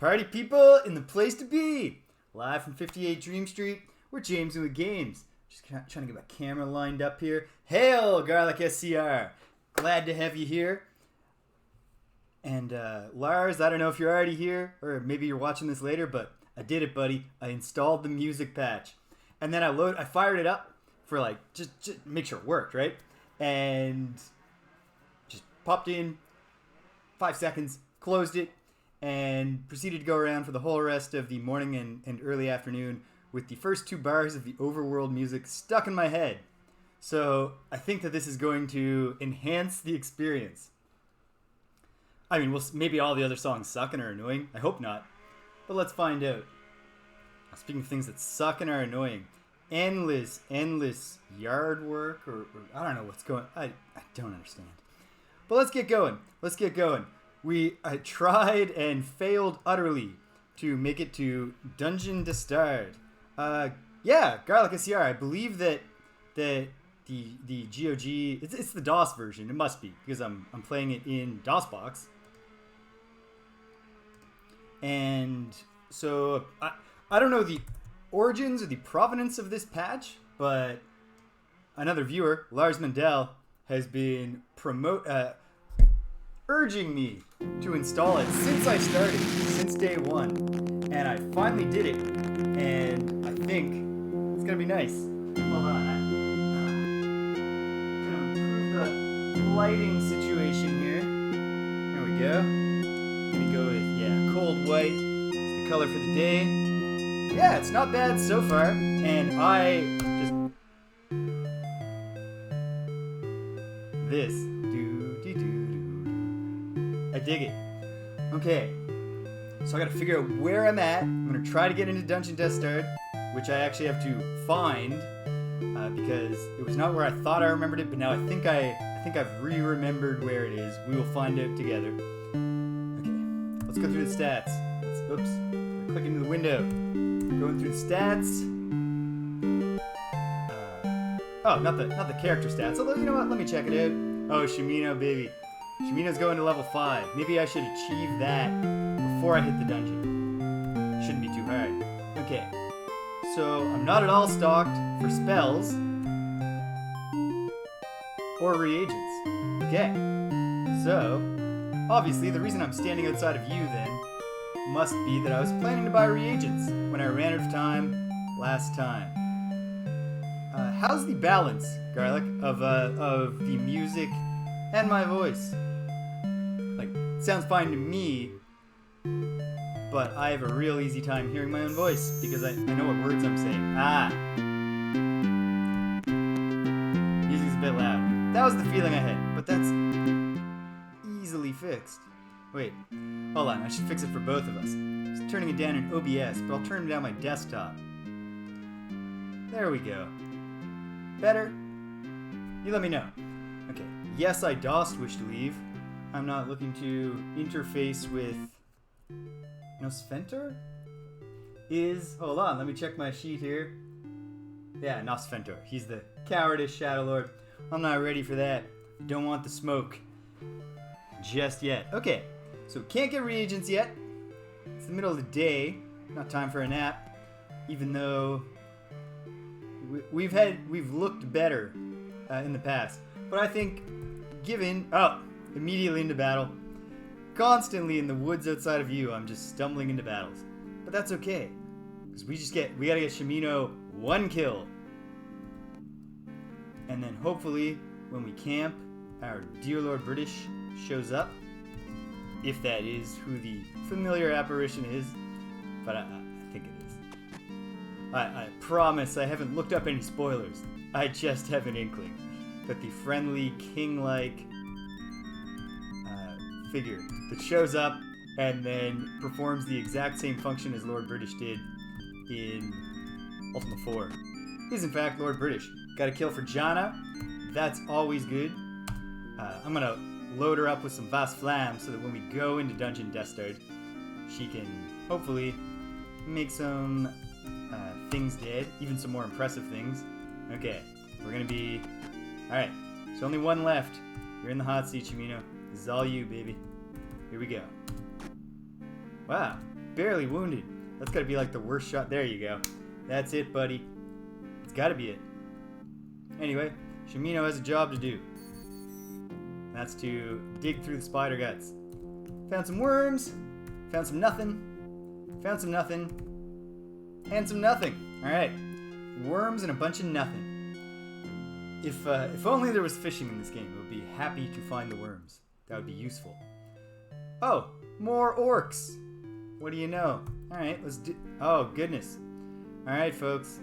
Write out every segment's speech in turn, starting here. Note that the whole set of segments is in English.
Party people in the place to be. Live from 58 Dream Street, we're James with Games. Just trying to get my camera lined up here. Hail, Garlic SCR. Glad to have you here. And Lars, I don't know if you're already here, or maybe you're watching this later, but I did it, buddy. I installed the music patch. And then I fired it up for like, just make sure it worked, right? And just popped in, 5 seconds, closed it, and proceeded to go around for the whole rest of the morning and early afternoon with the first 2 bars of the overworld music stuck in my head. So I think that this is going to enhance the experience. I mean, maybe all the other songs suck and are annoying. I hope not. But let's find out. Speaking of things that suck and are annoying, endless yard work, or I don't know what's going on. I don't understand. But let's get going. We tried and failed utterly to make it to Dungeon Destard. Yeah, Garlic SCR. I believe that the GOG, it's the DOS version. It must be, because I'm playing it in DOSBox. And so I don't know the origins or the provenance of this patch, but another viewer, Lars Mandel, has been urging me to install it since I started, since day one. And I finally did it, and I think it's gonna be nice. Hold on, I'm gonna improve the lighting situation here. There we go. Gonna go with, cold white. It's the color for the day. Yeah, it's not bad so far, and I just this. I dig it. Okay, so I gotta figure out where I'm at. I'm gonna try to get into Dungeon Destard, which I actually have to find because it was not where I thought I remembered it, but now I think I've re-remembered where it is. We will find out together. Okay, let's go through the stats. Click into the window. Going through the stats. Not the character stats. Although, you know what? Let me check it out. Oh, Shimino, baby. Shimino's going to level 5. Maybe I should achieve that before I hit the dungeon. Shouldn't be too hard. Okay. So, I'm not at all stocked for spells or reagents. Okay. So, obviously, the reason I'm standing outside of you then must be that I was planning to buy reagents when I ran out of time last time. How's the balance, Garlic, of the music and my voice? Sounds fine to me, but I have a real easy time hearing my own voice because I know what words I'm saying. Music's a bit loud. That was the feeling I had, but that's easily fixed. Wait, hold on, I should fix it for both of us. I was turning it down in OBS, but I'll turn it down my desktop. There we go. Better? You let me know. Okay, yes, I dost wish to leave. I'm not looking to interface with Nosfentor? Hold on, let me check my sheet here. Yeah, Nosfentor. He's the cowardice Shadow Lord. I'm not ready for that. Don't want the smoke. Just yet. Okay, so can't get reagents yet. It's the middle of the day. Not time for a nap. Even though we've looked better in the past. But I think immediately into battle. Constantly in the woods outside of you, I'm just stumbling into battles. But that's okay. Because we gotta get Shimino 1 kill. And then hopefully, when we camp, our dear Lord British shows up. If that is who the familiar apparition is. But I think it is. I promise I haven't looked up any spoilers. I just have an inkling that the friendly, king-like figure that shows up and then performs the exact same function as Lord British did in Ultima 4 is in fact Lord British. Got a kill for Jana. That's always good. I'm gonna load her up with some Vas Flam so that when we go into Dungeon Destard, she can hopefully make some things dead, even some more impressive things. Okay, we're gonna be... Alright, there's only 1 left. You're in the hot seat, Shimino. This is all you, baby. Here we go. Wow, barely wounded. That's gotta be like the worst shot. There you go. That's it, buddy. It's gotta be it. Anyway, Shimino has a job to do. That's to dig through the spider guts. Found some worms. Found some nothing. Found some nothing. And some nothing. Alright. Worms and a bunch of nothing. If only there was fishing in this game, I would be happy to find the worms. That would be useful. Oh, more orcs. What do you know? Alright, let's do... Oh, goodness. Alright, folks.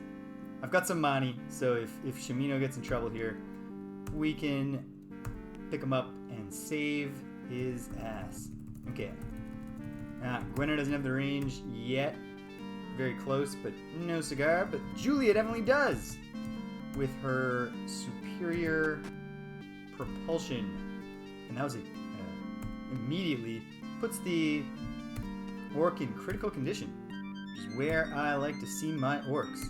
I've got some money, so if Shimino gets in trouble here, we can pick him up and save his ass. Okay. Gwenno doesn't have the range yet. Very close, but no cigar. But Julia definitely does. With her superior propulsion. And that was it. Immediately puts the orc in critical condition. Which is where I like to see my orcs.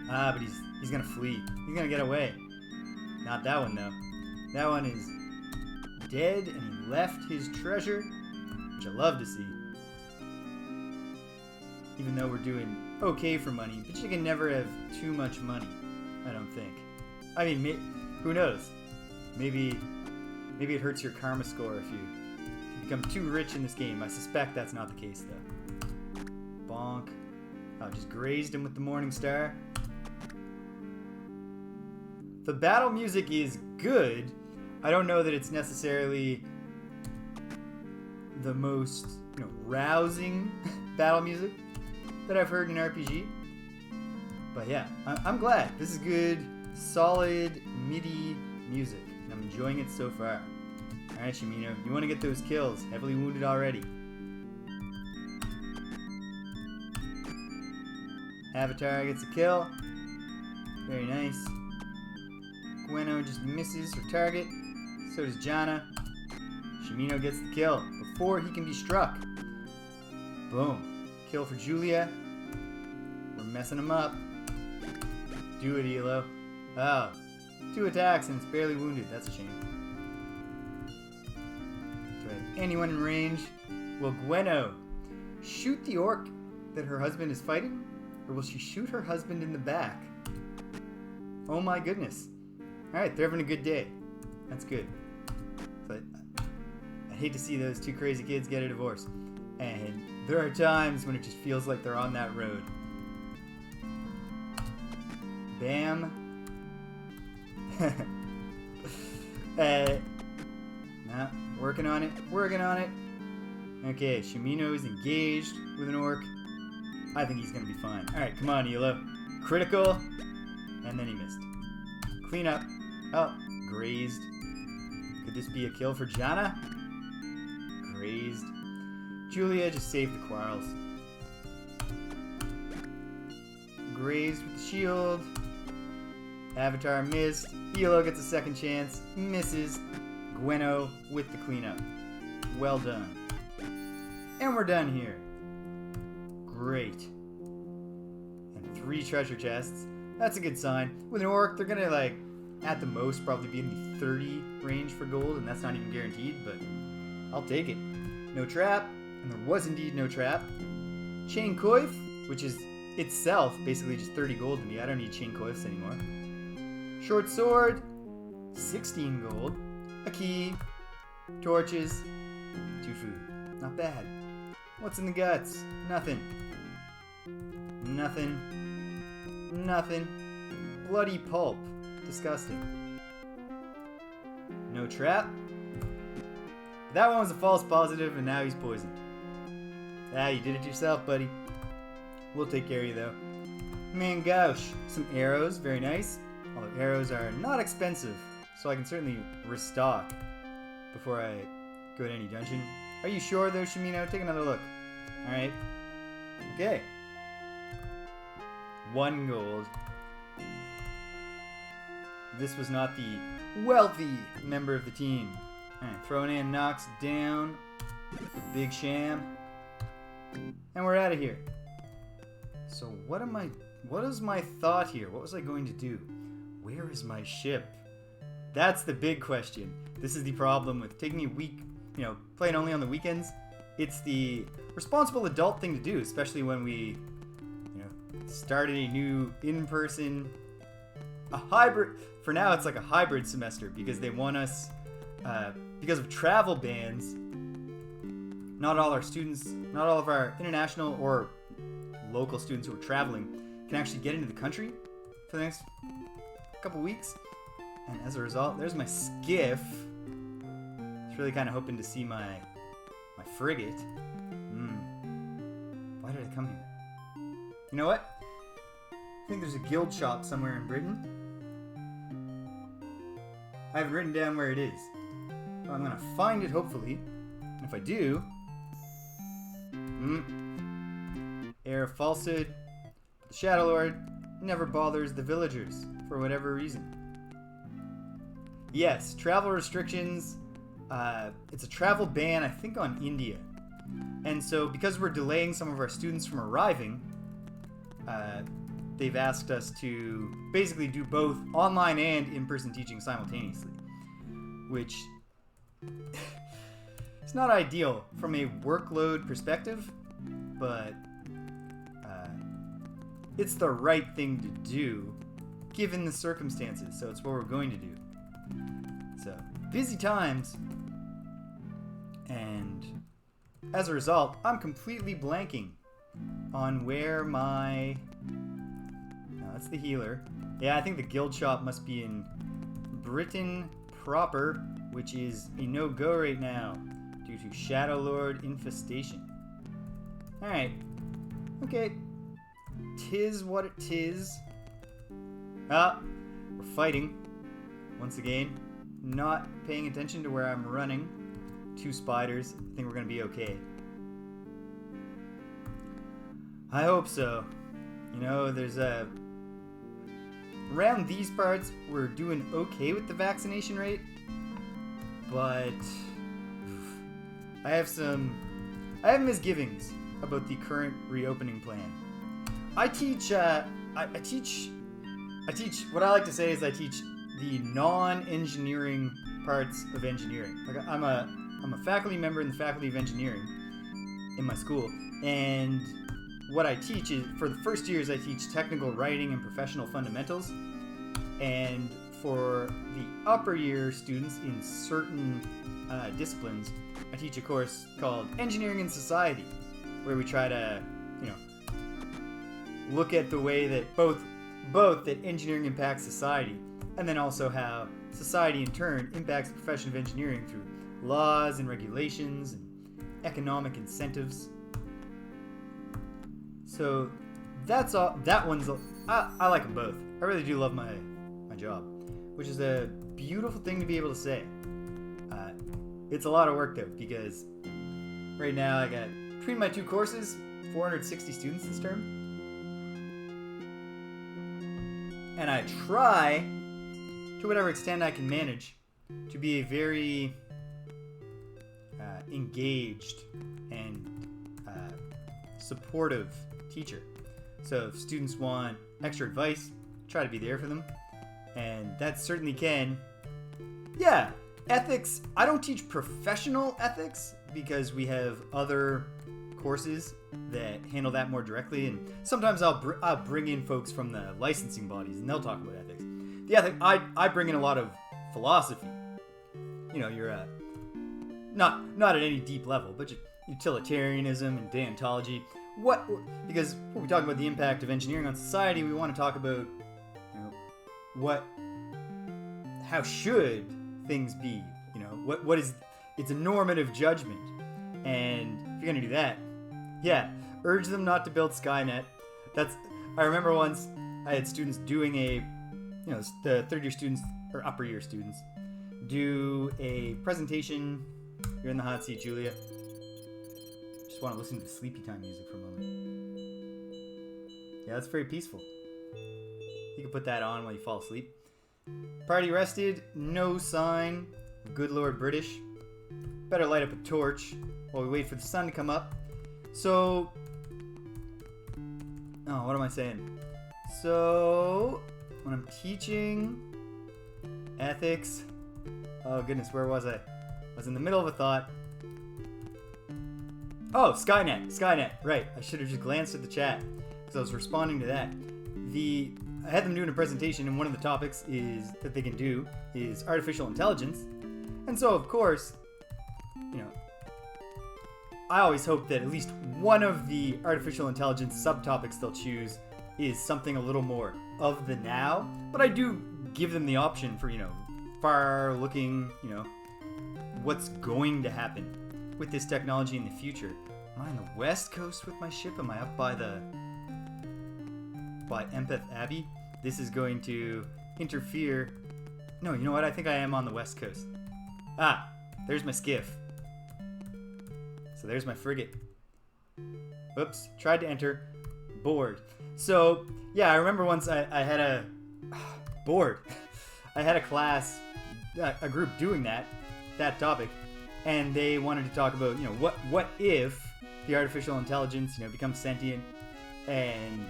But he's gonna flee. He's gonna get away. Not that one, though. That one is dead, and he left his treasure, which I love to see. Even though we're doing okay for money, but you can never have too much money, I don't think. I mean, who knows? Maybe it hurts your karma score if you become too rich in this game. I suspect that's not the case, though. Bonk. Oh, just grazed him with the Morning Star. The battle music is good. I don't know that it's necessarily the most, rousing battle music that I've heard in an RPG. But yeah, I'm glad. This is good, solid MIDI music, and I'm enjoying it so far. Alright, Shimino, you want to get those kills. Heavily wounded already. Avatar gets a kill. Very nice. Gwenno just misses her target. So does Jana. Shimino gets the kill before he can be struck. Boom. Kill for Julia. We're messing him up. Do it, Elo. Oh. 2 attacks and it's barely wounded. That's a shame. Do I have anyone in range? Will Gwenno shoot the orc that her husband is fighting? Or will she shoot her husband in the back? Oh my goodness. Alright, they're having a good day. That's good. But I hate to see those 2 crazy kids get a divorce. And there are times when it just feels like they're on that road. Bam. Nah, working on it. Working on it. Okay, Shimino is engaged with an orc. I think he's going to be fine. Alright, come on, Elo. Critical. And then he missed. Clean up. Oh, grazed. Could this be a kill for Jana? Grazed. Julia just saved the quarrels. Grazed with the shield. Avatar missed. Elo gets a second chance. Misses. Gwenno with the cleanup. Well done. And we're done here. Great. And 3 treasure chests. That's a good sign. With an orc, they're gonna, at the most, probably be in the 30 range for gold, and that's not even guaranteed, but I'll take it. No trap, and there was indeed no trap. Chain coif, which is itself basically just 30 gold to me. I don't need chain coifs anymore. Short sword, 16 gold. A key, torches, 2 food. Not bad. What's in the guts? Nothing. Nothing. Nothing. Bloody pulp. Disgusting. No trap. That one was a false positive, and now he's poisoned. Ah, you did it yourself, buddy. We'll take care of you, though. Mangouche. Some arrows. Very nice. Although arrows are not expensive, so I can certainly restock before I go to any dungeon. Are you sure, though, Shimino? Take another look. Alright. Okay. 1 gold. This was not the wealthy member of the team. Alright, throwing in knocks down. Big sham. And we're out of here. So what is my thought here? What was I going to do? Where is my ship? That's the big question. This is the problem with taking a week, playing only on the weekends. it's the responsible adult thing to do, especially when we, started a new in-person, a hybrid. For now, it's like a hybrid semester because they want us, because of travel bans. Not all of our international or local students who are traveling can actually get into the country for the next couple weeks. And as a result, there's my skiff. It's really kind of hoping to see my frigate. Why did I come here? You know what? I think there's a guild shop somewhere in Britain. I haven't written down where it is. Well, I'm gonna find it, hopefully. And if I do... Air of falsehood. The Shadow Lord never bothers the villagers, for whatever reason. Yes, travel restrictions. It's a travel ban, I think, on India. And so, because we're delaying some of our students from arriving, they've asked us to basically do both online and in-person teaching simultaneously. Which... it's not ideal from a workload perspective, but it's the right thing to do given the circumstances, so it's what we're going to do. So, busy times, and as a result, I'm completely blanking on where my... No, that's the healer. Yeah, I think the guild shop must be in Britain proper, which is a no-go right now due to Shadow Lord infestation. Alright. Okay. Tis what it is. Ah, we're fighting. Once again, not paying attention to where I'm running. 2 spiders. I think we're gonna be okay. I hope so. There's a... Around these parts, we're doing okay with the vaccination rate. But... I have misgivings about the current reopening plan. I teach, what I like to say is I teach the non-engineering parts of engineering. Like I'm a faculty member in the Faculty of Engineering in my school, and what I teach is, for the first years, I teach technical writing and professional fundamentals, and for the upper year students in certain disciplines, I teach a course called Engineering and Society, where we try to, look at the way that both that engineering impacts society, and then also how society in turn impacts the profession of engineering through laws and regulations and economic incentives. So that's all. That one's... I like them both. I really do love my job, which is a beautiful thing to be able to say. It's a lot of work though, because right now I got, between my 2 courses, 460 students this term. And I try, to whatever extent I can manage, to be a very engaged and supportive teacher. So if students want extra advice, try to be there for them. And that certainly can. Yeah, ethics. I don't teach professional ethics because we have other courses that handle that more directly, and sometimes I'll bring in folks from the licensing bodies and they'll talk about ethics. The ethic, I bring in a lot of philosophy. You're not at any deep level, but utilitarianism and deontology. Because when we talk about the impact of engineering on society, we want to talk about how should things be? What is... It's a normative judgment. And if you're going to do that, yeah, urge them not to build Skynet. I remember once I had students doing the third year students, or upper year students, do a presentation. You're in the hot seat, Julia. Just want to listen to the sleepy time music for a moment. Yeah, that's very peaceful. You can put that on while you fall asleep. Party rested, no sign. Good Lord British. Better light up a torch while we wait for the sun to come up. So... Oh, what am I saying? So... When I'm teaching ethics... Oh goodness, where was I? I was in the middle of a thought. Oh, Skynet. Right. I should have just glanced at the chat because I was responding to that. I had them doing a presentation, and one of the topics is that they can do is artificial intelligence. And so, of course, I always hope that at least one of the artificial intelligence subtopics they'll choose is something a little more of the now. But I do give them the option for, far looking, what's going to happen with this technology in the future. Am I on the west coast with my ship? Am I up by Empath Abbey? This is going to interfere. No, you know what? I think I am on the west coast. Ah, there's my skiff. So there's my frigate. Oops, tried to enter. Bored. So, yeah, I remember once I had a... bored. I had a class, a group doing that topic, and they wanted to talk about, what if the artificial intelligence, becomes sentient and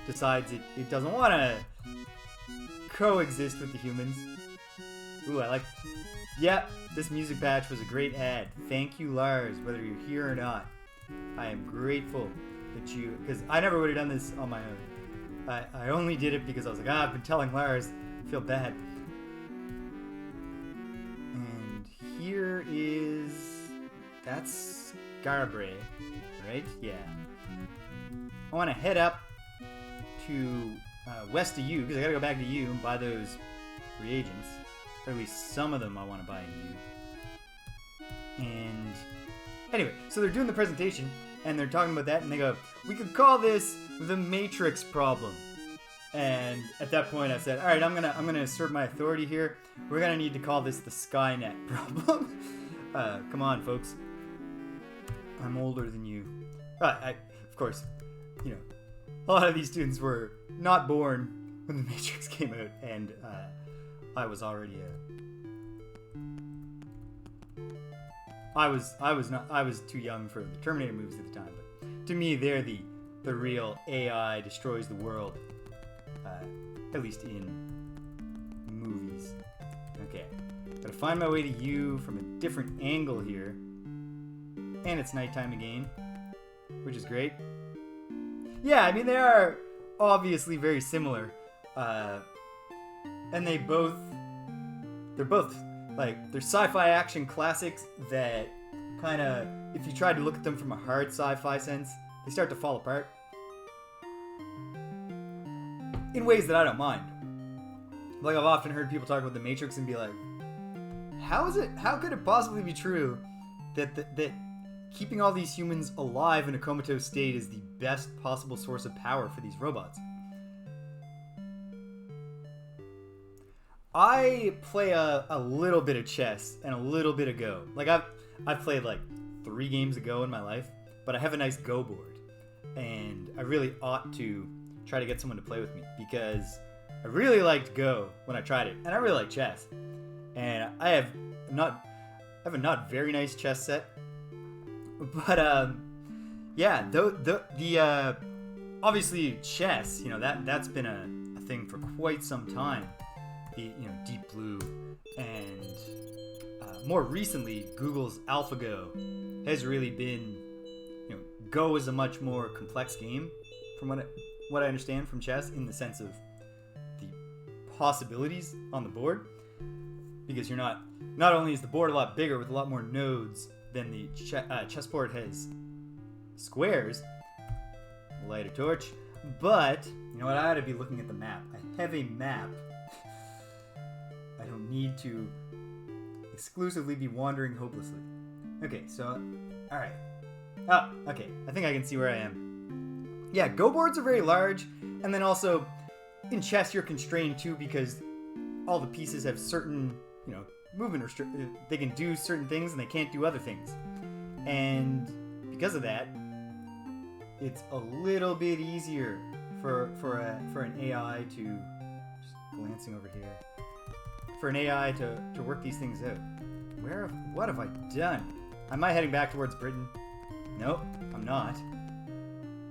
decides it doesn't want to coexist with the humans. Ooh, I like... Yep, this music patch was a great ad. Thank you, Lars, whether you're here or not. I am grateful that you... Because I never would have done this on my own. I only did it because I was like, I've been telling Lars. I feel bad. And here is... That's Garbre, right? Yeah. I want to head up to west of you, because I gotta go back to you and buy those reagents. Or at least some of them I want to buy in you. And anyway, so they're doing the presentation, and they're talking about that, and they go, we could call this the Matrix problem. And at that point I said, alright, I'm gonna assert my authority here. We're gonna need to call this the Skynet problem. Come on, folks. I'm older than you. Of course, a lot of these students were not born when the Matrix came out, and I was already I was too young for the Terminator movies at the time, but to me they're the real AI destroys the world, at least in movies. Okay, gotta find my way to you from a different angle here, and it's nighttime again, which is great. Yeah, I mean, they are obviously very similar, and they're both like, they're sci-fi action classics that kind of, if you try to look at them from a hard sci-fi sense, they start to fall apart in ways that I don't mind. Like, I've often heard people talk about the Matrix and be like, how could it possibly be true that keeping all these humans alive in a comatose state is the best possible source of power for these robots? I play a little bit of chess and a little bit of Go. Like, I've played like 3 games of Go in my life, but I have a nice Go board, and I really ought to try to get someone to play with me, because I really liked Go when I tried it, and I really like chess. And I have a not very nice chess set, but yeah, the obviously chess, that's been a thing for quite some time. Deep Blue, and more recently, Google's AlphaGo has really been, Go is a much more complex game from what I understand from chess, in the sense of the possibilities on the board, because not only is the board a lot bigger with a lot more nodes than the chessboard has squares, light a torch, but you know what, I ought to be looking at the map. I have a map. I don't need to exclusively be wandering hopelessly. Okay, so, alright. Oh, okay, I think I can see where I am. Yeah, Go boards are very large, and then also, in chess you're constrained too, because all the pieces have certain, movement they can do certain things and they can't do other things. And because of that, it's a little bit easier for an AI to, just glancing over here, for an AI to work these things out. What have I done? Am I heading back towards Britain? Nope, I'm not.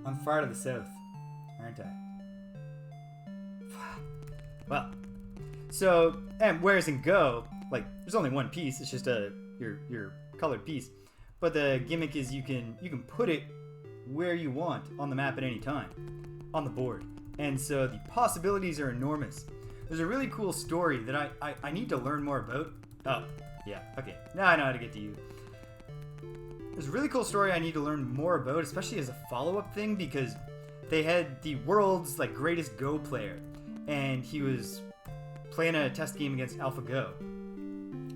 I'm far to the south, aren't I? Well, so, and whereas in Go, like, there's only one piece, it's just your colored piece. but the gimmick is you can put it where you want on the map at any time, on the board. And so the possibilities are enormous. There's a really cool story that I need to learn more about. Oh, yeah, okay. Now I know how to get to you. There's a really cool story I need to learn more about, especially as a follow-up thing, because they had the world's like greatest Go player, and he was playing a test game against AlphaGo.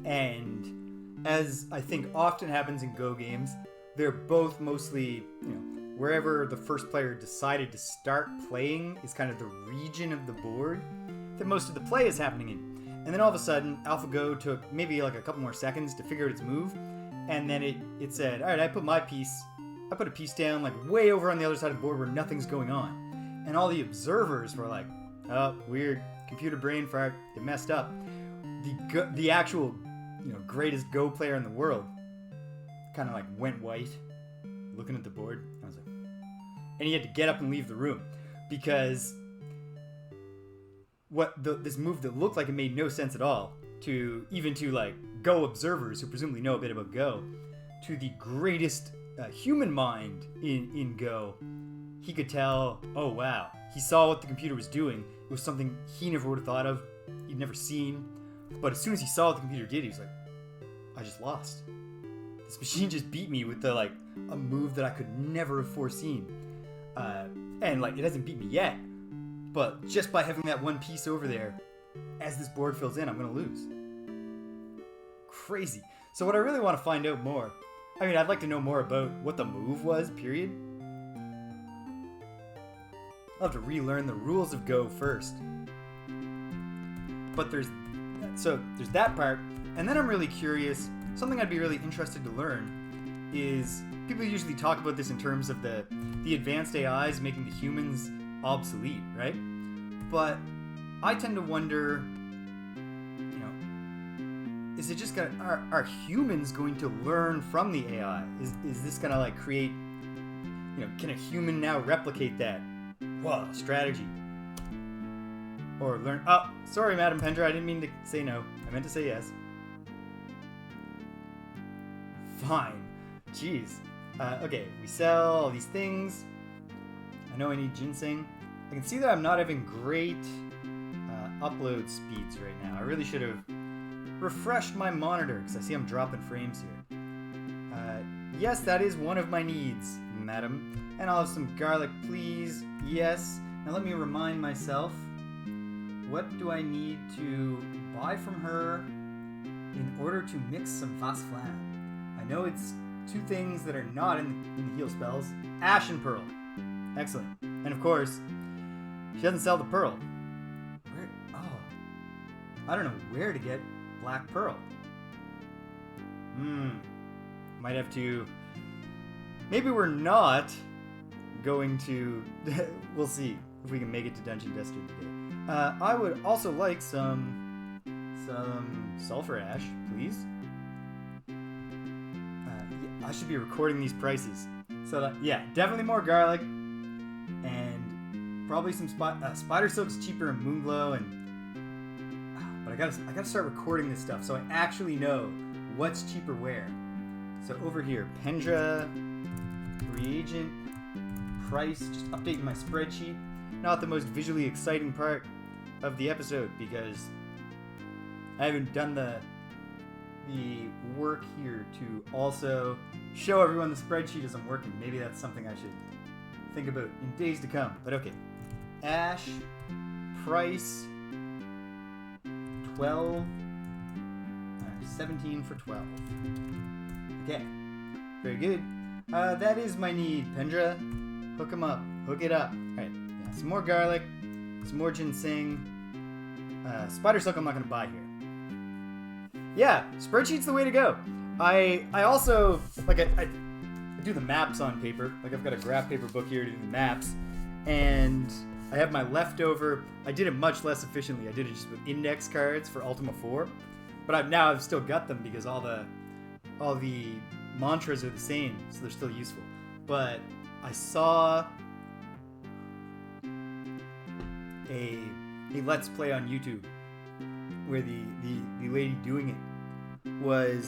And as I think often happens in Go games, they're both mostly, wherever the first player decided to start playing is kind of the region of the board that most of the play is happening in. And then all of a sudden, AlphaGo took maybe like a couple more seconds to figure out its move, and then it said, all right, I put a piece down like way over on the other side of the board where nothing's going on. And all the observers were like, oh, weird, computer brain fart, it messed up. The actual, greatest Go player in the world kind of like went white, looking at the board. I was like, and he had to get up and leave the room because this move that looked like it made no sense at all to like Go observers who presumably know a bit about Go, to the greatest human mind in Go, he could tell, oh wow, he saw what the computer was doing. It was something he never would have thought of, he'd never seen. But as soon as he saw what the computer did, he was like, I just lost. This machine just beat me with a move that I could never have foreseen. And like, it hasn't beat me yet, but just by having that one piece over there, as this board fills in, I'm gonna lose. Crazy. So what I really want to find out more, I'd like to know more about what the move was, period. I'll have to relearn the rules of Go first. But there's that part, and then I'm really curious, something I'd be really interested to learn is, people usually talk about this in terms of the advanced AIs making the humans obsolete, right? But I tend to wonder, is it just are humans going to learn from the AI? Is this gonna like create, can a human now replicate that? Whoa, strategy. Or learn, oh, sorry Madam Pendra, I didn't mean to say no. I meant to say yes. Fine. Jeez. Okay, we sell all these things. I know I need ginseng. I can see that I'm not having great upload speeds right now. I really should have refreshed my monitor because I see I'm dropping frames here. Yes, that is one of my needs, madam. And I'll have some garlic, please. Yes. Now let me remind myself, what do I need to buy from her in order to mix some Vas Flam? I know it's two things that are not in the heal spells. Ash and Pearl. Excellent. And of course, she doesn't sell the Pearl. Where? Oh. I don't know where to get Black Pearl. Might have to... Maybe we're not going to... We'll see if we can make it to Dungeon Destard today. I would also like some sulfur ash, please. I should be recording these prices. So that, yeah, definitely more garlic, and probably some spider silk's cheaper in Moonglow, but I gotta start recording this stuff so I actually know what's cheaper where. So over here, Pendra, reagent, price, just updating my spreadsheet. Not the most visually exciting part of the episode because I haven't done the work here to also show everyone the spreadsheet as I'm working. Maybe that's something I should think about in days to come. But okay. Ash, price, 12, 17 for 12. Okay, very good. That is my need, Pendra. Hook 'em up. Hook it up. Alright, yeah, some more garlic, some more ginseng. Spider silk I'm not going to buy here. Yeah, spreadsheet's the way to go. I also, like, I do the maps on paper. Like, I've got a graph paper book here to do the maps. And I have my leftover. I did it much less efficiently. I did it just with index cards for Ultima 4. But I've still got them because all the mantras are the same, so they're still useful. But I saw a Let's Play on YouTube where the lady doing it was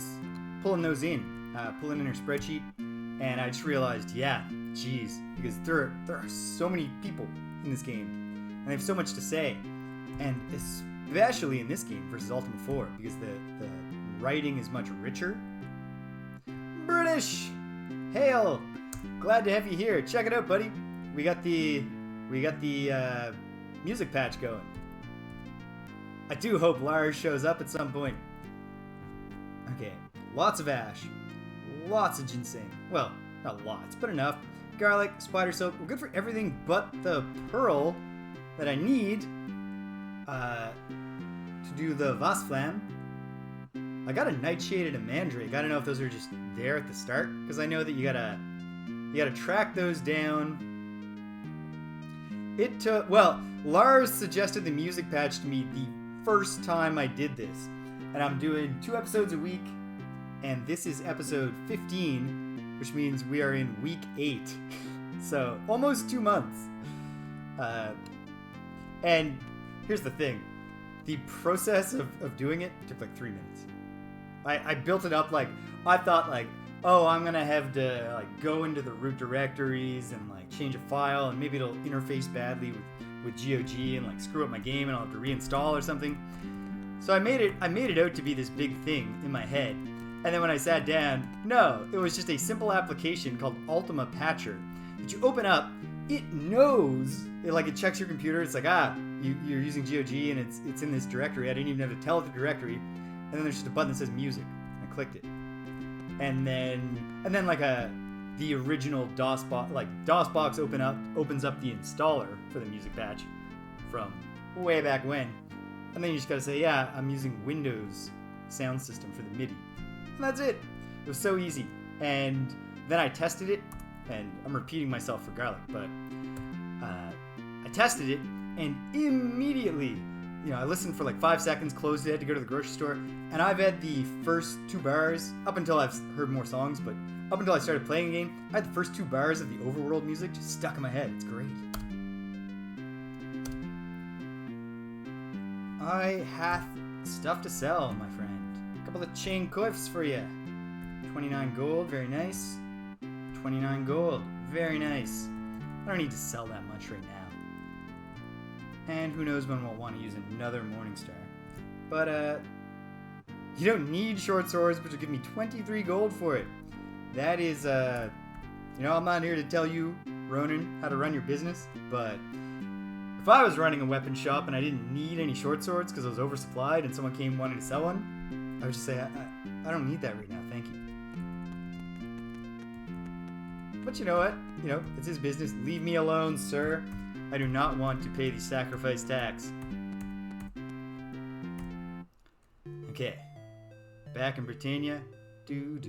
pulling those in. pulling in her spreadsheet, and I just realized, yeah, geez, because there are so many people in this game, and they have so much to say, and especially in this game versus Ultima 4, because the writing is much richer. British, hail! Glad to have you here. Check it out, buddy. We got the music patch going. I do hope Lars shows up at some point. Okay, lots of ash, lots of ginseng. Well, not lots, but enough. Garlic, spider silk. We're good for everything but the pearl that I need to do the Vasflam. I got a nightshade and a mandrake. I don't know if those are just there at the start, because I know that you gotta track those down. It took, well, Lars suggested the music patch to me the first time I did this, and I'm doing 2 episodes a week, and this is episode 15, which means we are in week 8, so almost 2 months. And here's the thing, the process of doing it took like 3 minutes. I built it up like, I thought like, oh, I'm gonna have to like go into the root directories and like change a file, and maybe it'll interface badly with GOG and like screw up my game, and I'll have to reinstall or something. So I made it out to be this big thing in my head, and then when I sat down, no, it was just a simple application called Ultima Patcher that you open up. It knows, it checks your computer. It's like, you're using GOG and it's in this directory. I didn't even have to tell it the directory. And then there's just a button that says music. I clicked it, and then like the original DOSBox opens up the installer for the music patch from way back when, and then you just gotta say, yeah, I'm using Windows sound system for the MIDI, and that's it. It was so easy. And then I tested it, and I'm repeating myself for garlic, but I tested it, and immediately, I listened for like 5 seconds, closed it, had to go to the grocery store, and I've had the first 2 bars, up until I've heard more songs, but up until I started playing the game, I had the first 2 bars of the overworld music just stuck in my head. It's great. I hath stuff to sell, my friend. A couple of chain coifs for you. 29 gold, very nice. 29 gold, very nice. I don't need to sell that much right now. And who knows when we'll want to use another Morningstar. But, you don't need short swords, but you'll give me 23 gold for it. That is, I'm not here to tell you, Ronan, how to run your business, but if I was running a weapon shop and I didn't need any short swords because I was oversupplied and someone came wanting to sell one, I would just say, I don't need that right now, thank you. But you know what? It's his business. Leave me alone, sir. I do not want to pay the sacrifice tax. Okay. Back in Britannia. Do.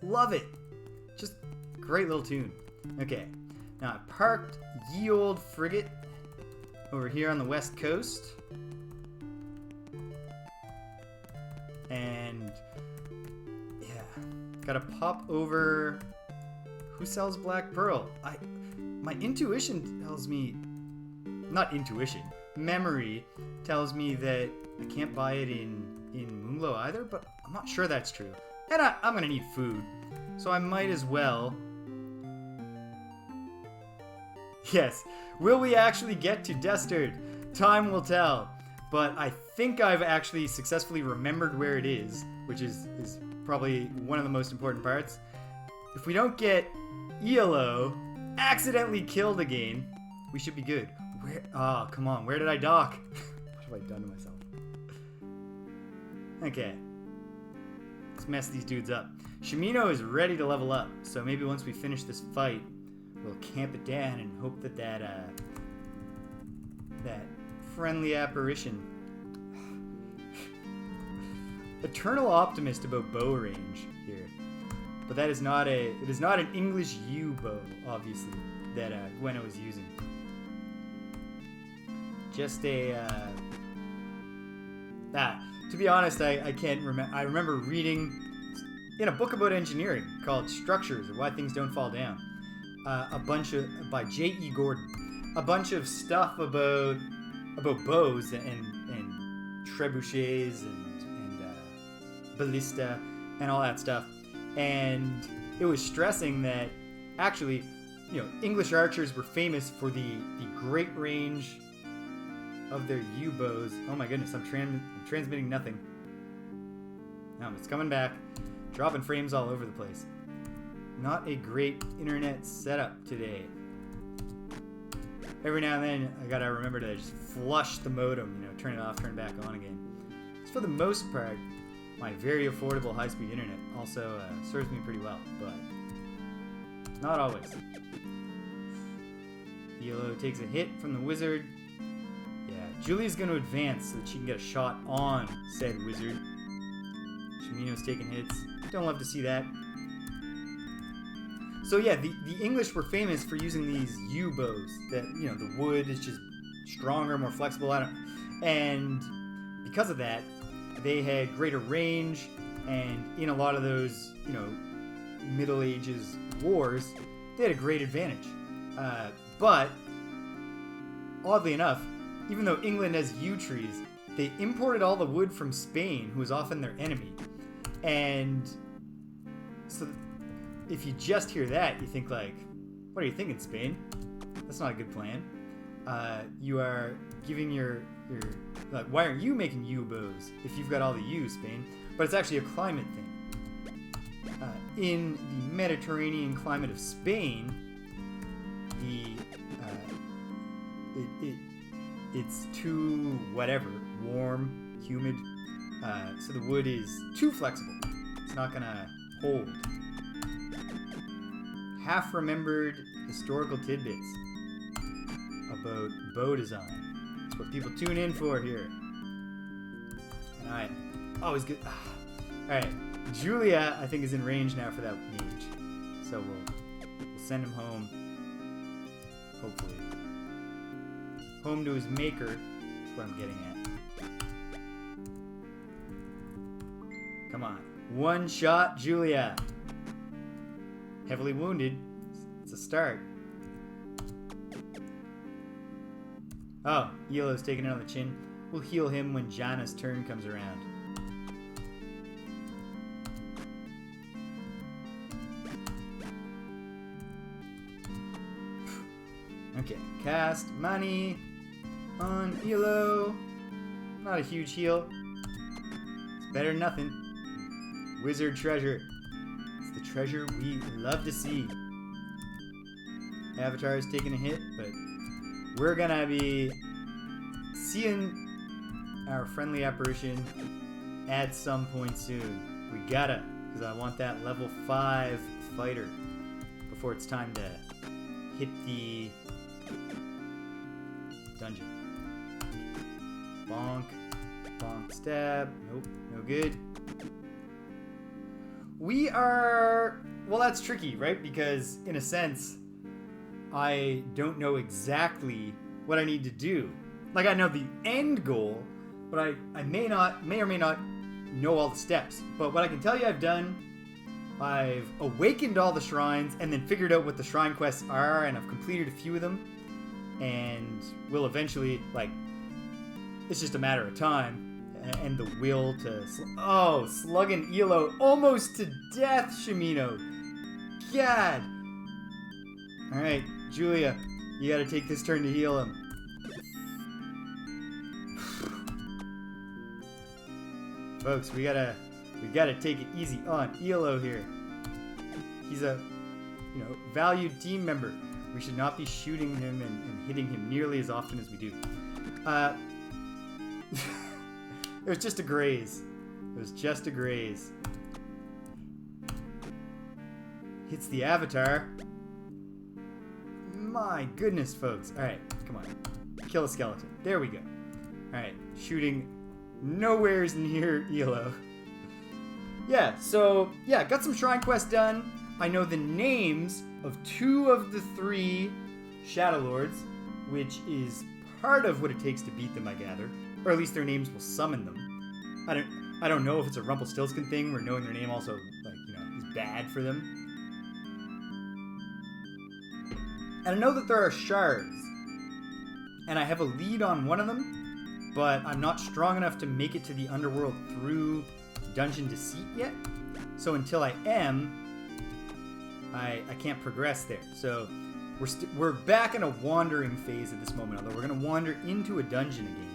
Love it. Just great little tune. Okay. Now I parked ye old frigate over here on the west coast. And yeah. Gotta pop over. Who sells Black Pearl? My intuition tells me, not intuition, memory tells me that I can't buy it in Moonglow either, but I'm not sure that's true. And I'm gonna need food, so I might as well. Yes, will we actually get to Destard? Time will tell, but I think I've actually successfully remembered where it is, which is probably one of the most important parts. If we don't get ELO accidentally killed again, we should be good. Oh, come on. Where did I dock? What have I done to myself? Okay. Let's mess these dudes up. Shimino is ready to level up, so maybe once we finish this fight, we'll camp it down and hope that friendly apparition. Eternal optimist about bow range here. But it is not an English U bow, obviously, that Gwenna was using. Just to be honest, I can't remember. I remember reading in a book about engineering called Structures or Why Things Don't Fall Down, by J.E. Gordon, a bunch of stuff about bows and trebuchets and ballista, and all that stuff. And it was stressing that actually, English archers were famous for the great range of their U-bows. Oh my goodness, I'm transmitting nothing. It's coming back. Dropping frames all over the place. Not a great internet setup today. Every now and then, I gotta remember to just flush the modem, turn it off, turn it back on again. So for the most part, my very affordable high-speed internet also serves me pretty well, but not always. Yellow takes a hit from the wizard. Yeah, Julia's gonna advance so that she can get a shot on said wizard. Shimino's taking hits. Don't love to see that. So yeah, the English were famous for using these U-bows that, the wood is just stronger, more flexible. And because of that, they had greater range, and in a lot of those, Middle Ages wars, they had a great advantage. But, oddly enough, even though England has yew trees, they imported all the wood from Spain, who was often their enemy. And so if you just hear that, you think like, what are you thinking, Spain? That's not a good plan. You are giving your like, why aren't you making U-bows if you've got all the U, Spain? But it's actually a climate thing. In the Mediterranean climate of Spain, it's too whatever, warm, humid, so the wood is too flexible. It's not gonna hold. Half remembered historical tidbits about bow design. That's what people tune in for here. Alright, always good. Alright, Julia, I think, is in range now for that mage. So we'll send him home. Hopefully. Home to his maker is what I'm getting at. Come on. One shot, Julia. Heavily wounded. It's a start. Oh, Elo's taking it on the chin. We'll heal him when Jana's turn comes around. Okay, cast money on Elo. Not a huge heal. It's better than nothing. Wizard treasure. It's the treasure we love to see. Avatar is taking a hit, but we're gonna be seeing our friendly apparition at some point soon. We gotta, because I want that level 5 fighter before it's time to hit the dungeon. Bonk. Bonk. Stab. Nope. No good. We are... Well, that's tricky, right? Because, in a sense, I don't know exactly what I need to do. Like, I know the end goal, but I may or may not know all the steps. But what I can tell you I've done, I've awakened all the shrines and then figured out what the shrine quests are, and I've completed a few of them. And will eventually, like, it's just a matter of time. And the will to... slugging Elo almost to death, Shimino. God. Alright, Julia, you gotta take this turn to heal him. Folks, we gotta take it easy on Elo here. He's a, valued team member. We should not be shooting him and hitting him nearly as often as we do. It was just a graze. It was just a graze. Hits the avatar. My goodness, folks. Alright, come on. Kill a skeleton. There we go. Alright, shooting nowhere's near Elo. Yeah, so, got some shrine quests done. I know the names of 2 of the 3 Shadow Lords, which is part of what it takes to beat them, I gather. Or at least their names will summon them. I don't know if it's a Rumpelstiltskin thing where knowing their name also, is bad for them. And I know that there are shards. And I have a lead on one of them, but I'm not strong enough to make it to the underworld through Dungeon Deceit yet. So until I am, I can't progress there. So we're back in a wandering phase at this moment, although we're going to wander into a dungeon again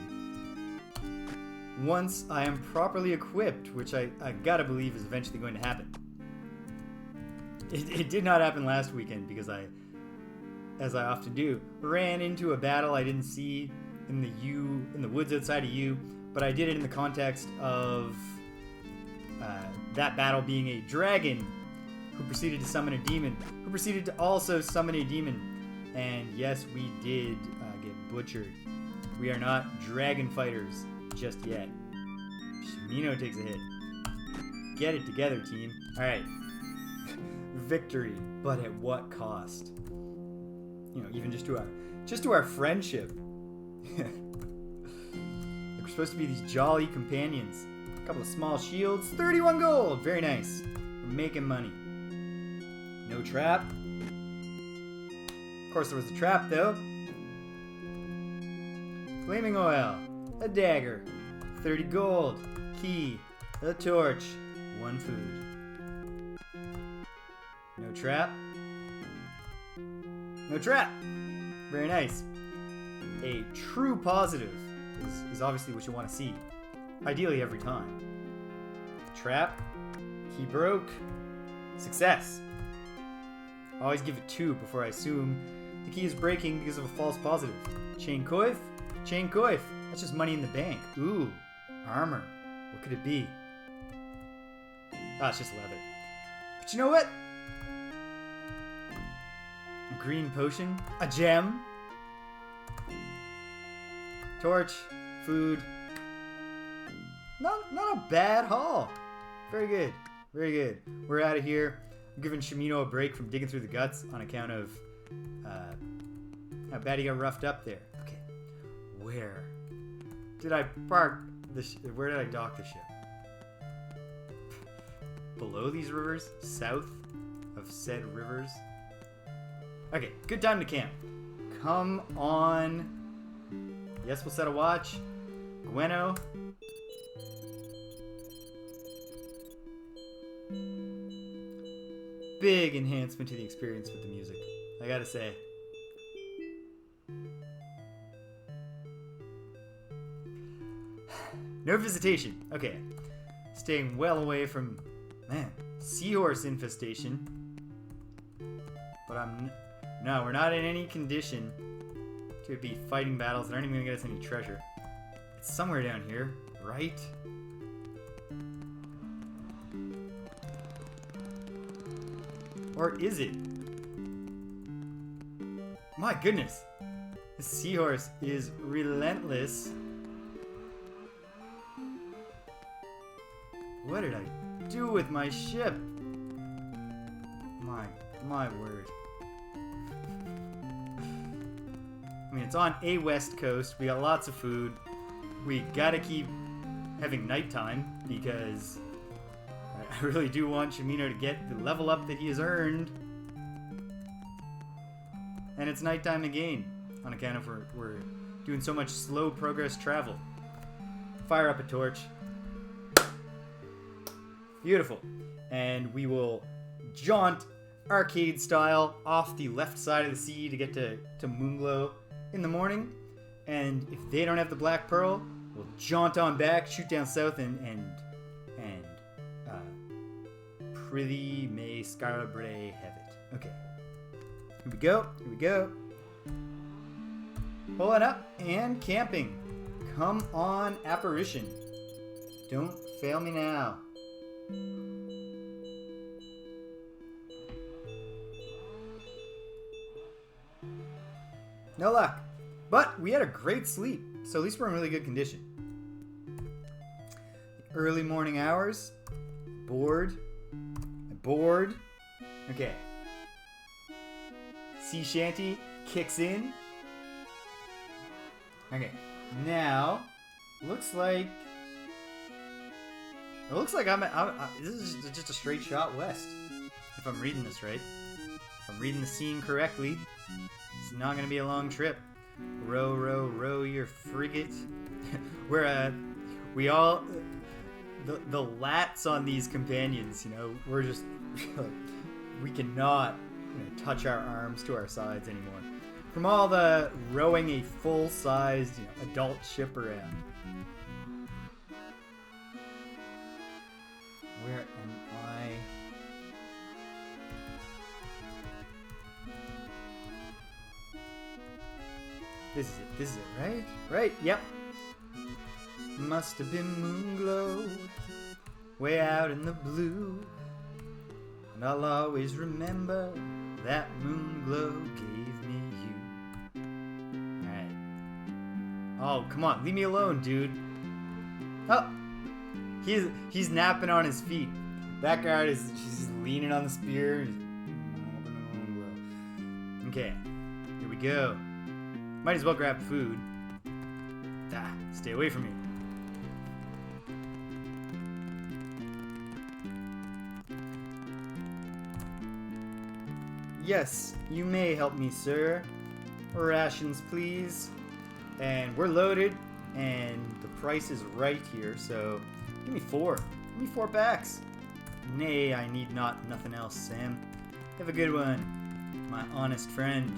once I am properly equipped, which I gotta believe is eventually going to happen. It did not happen last weekend because I, as I often do, ran into a battle I didn't see in the woods outside of you, but I did it in the context of that battle being a dragon who proceeded to summon a demon, who proceeded to also summon a demon. And yes, we did get butchered. We are not dragon fighters just yet. Shimino takes a hit. Get it together, team. Alright. Victory, but at what cost? You know, even just to our friendship. We're supposed to be these jolly companions. A couple of small shields, 31 gold. Very nice. We're making money. No trap. Of course, there was a trap, though. Flaming oil. A dagger. 30 gold. Key. A torch. 1 food. No trap. No trap. Very nice. A true positive is obviously what you want to see. Ideally every time. Trap. Key broke. Success. Always give it 2 before I assume the key is breaking because of a false positive. Chain coif? Chain coif. That's just money in the bank. Ooh. Armor. What could it be? Ah, it's just leather. But you know what? A green potion. A gem. Torch. Food. Not a bad haul. Very good. Very good. We're out of here. I'm giving Shimino a break from digging through the guts on account of how bad he got roughed up there. Okay. Where did I park the where did I dock the ship? Below these rivers? South of said rivers? Okay, good time to camp. Come on. Yes, we'll set a watch. Gweno. Big enhancement to the experience with the music, I gotta say. No visitation. Okay. Staying well away from, man, seahorse infestation. But no, we're not in any condition to be fighting battles that aren't even gonna get us any treasure. It's somewhere down here, right? Or is it? My goodness. The seahorse is relentless. What did I do with my ship? My word. I mean, it's on a west coast. We got lots of food. We gotta keep having nighttime because I really do want Shimino to get the level up that he has earned. And it's nighttime again, on account of we're doing so much slow progress travel. Fire up a torch. Beautiful. And we will jaunt arcade style off the left side of the sea to get to Moonglow in the morning. And if they don't have the Black Pearl, we'll jaunt on back, shoot down south, and Prithee may Scarabrae have it. Okay. Here we go. Here we go. Pulling up and camping. Come on, apparition. Don't fail me now. No luck. But we had a great sleep, so at least we're in really good condition. Early morning hours. Bored. Okay. Sea shanty kicks in. Okay. Now, looks like I'm this is just a straight shot west. If I'm reading this right. If I'm reading the scene correctly, it's not going to be a long trip. Row, row, row your frigate. We all the lats on these companions, you know, we're just we cannot, you know, touch our arms to our sides anymore. From all the rowing a full-sized, you know, adult ship around. Where am I? This is it, right? Right, yep. Must have been moonglow, way out in the blue. And I'll always remember that moonglow gave me you. Alright. Oh, come on, leave me alone, dude. Oh! He's napping on his feet. That guard she's leaning on the spear. Okay, here we go. Might as well grab food. Ah, stay away from me. Yes, you may help me, sir. Rations, please. And we're loaded, and the price is right here, so give me 4. Give me 4 packs. Nay, I need nothing else, Sam. Have a good one, my honest friend.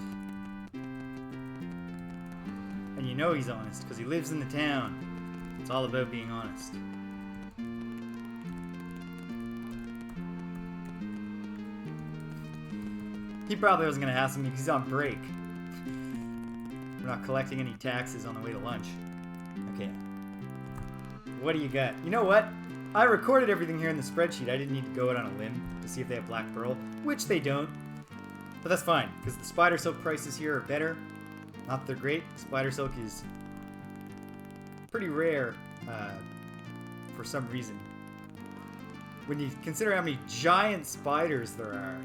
And you know he's honest, because he lives in the town. It's all about being honest. He probably wasn't going to ask me because he's on break. We're not collecting any taxes on the way to lunch. Okay. What do you got? You know what? I recorded everything here in the spreadsheet. I didn't need to go out on a limb to see if they have black pearl, which they don't. But that's fine, because the spider silk prices here are better. Not that they're great. Spider silk is pretty rare for some reason. When you consider how many giant spiders there are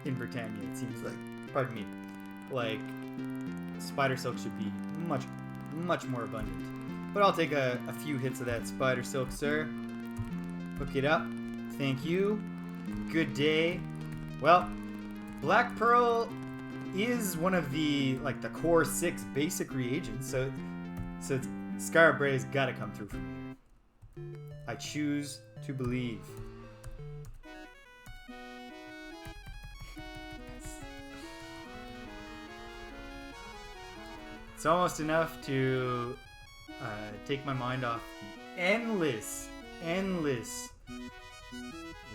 in Britannia, it seems like, pardon me, like spider silk should be much more abundant. But I'll take a few hits of that spider silk, sir. Hook it up. Thank you. Good day. Well, black pearl is one of the core 6 basic reagents, so Scarabrae's gotta come through for me here. I choose to believe. It's almost enough to take my mind off the endless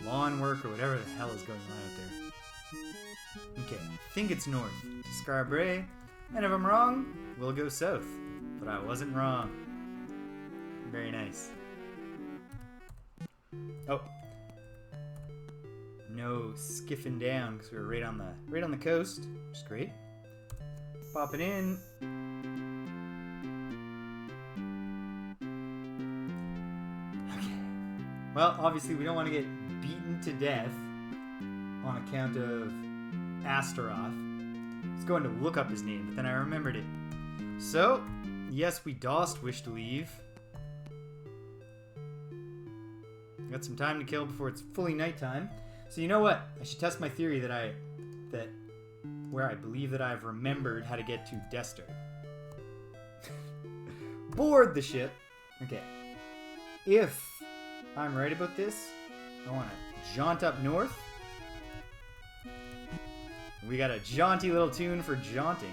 lawn work or whatever the hell is going on out there. Okay, I think it's north to Scarabrae, and if I'm wrong, we'll go south. But I wasn't wrong. Very nice. Oh, no skiffing down because we were right on the coast, which is great. Pop it in. Okay. Well, obviously we don't want to get beaten to death on account of Astaroth. I was going to look up his name, but then I remembered it. So, yes, we dost wish to leave. Got some time to kill before it's fully nighttime. So you know what? I should test my theory where I believe that I've remembered how to get to Destard. Board the ship. Okay. If I'm right about this, I want to jaunt up north. We got a jaunty little tune for jaunting.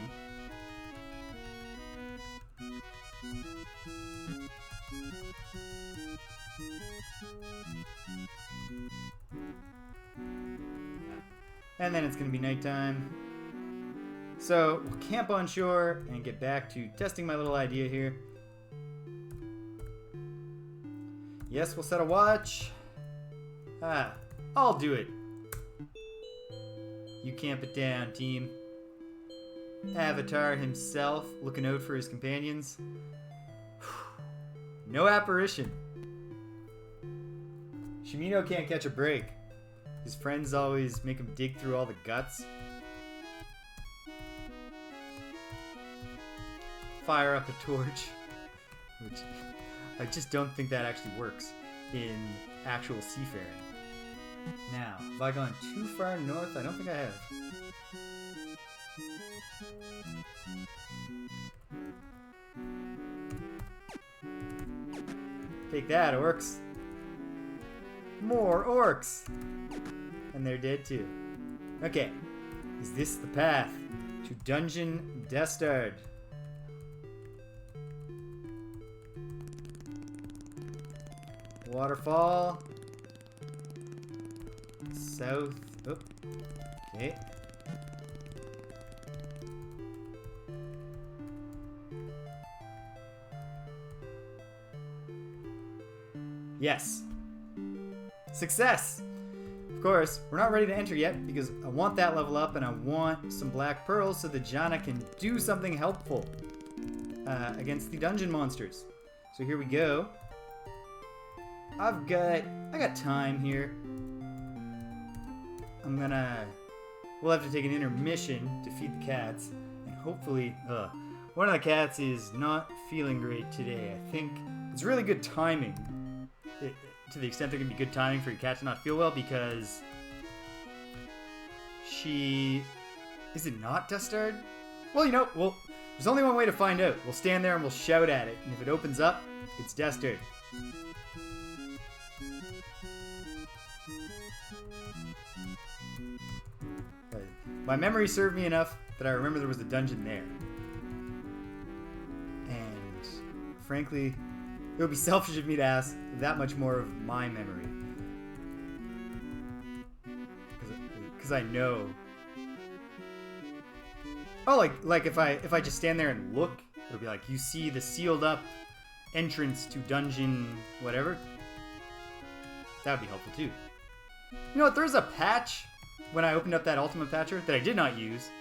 And then it's going to be nighttime. So we'll camp on shore and get back to testing my little idea here. Yes, we'll set a watch. I'll do it. You camp it down, team. Avatar himself looking out for his companions. No apparition. Shimino can't catch a break. His friends always make him dig through all the guts. Fire up a torch. Which I just don't think that actually works in actual seafaring. Now, have I gone too far north? I don't think I have. Take that, orcs. More orcs. And they're dead too. Okay. Is this the path to Dungeon Destard? Waterfall. South. Oh. Okay. Yes. Success! Of course, we're not ready to enter yet because I want that level up and I want some black pearls so that Jana can do something helpful against the dungeon monsters. So here we go. I got time here. We'll have to take an intermission to feed the cats, and hopefully, one of the cats is not feeling great today. I think it's really good timing. To the extent there can be good timing for your cat to not feel well, because she... Is it not Destard? Well, there's only one way to find out. We'll stand there and we'll shout at it, and if it opens up, it's Destard. My memory served me enough that I remember there was a dungeon there. And frankly, it would be selfish of me to ask that much more of my memory. Because I know. Oh, like if I just stand there and look, it'll be like, you see the sealed up entrance to dungeon whatever. That would be helpful too. You know what, there's a patch when I opened up that Ultima patcher that I did not use.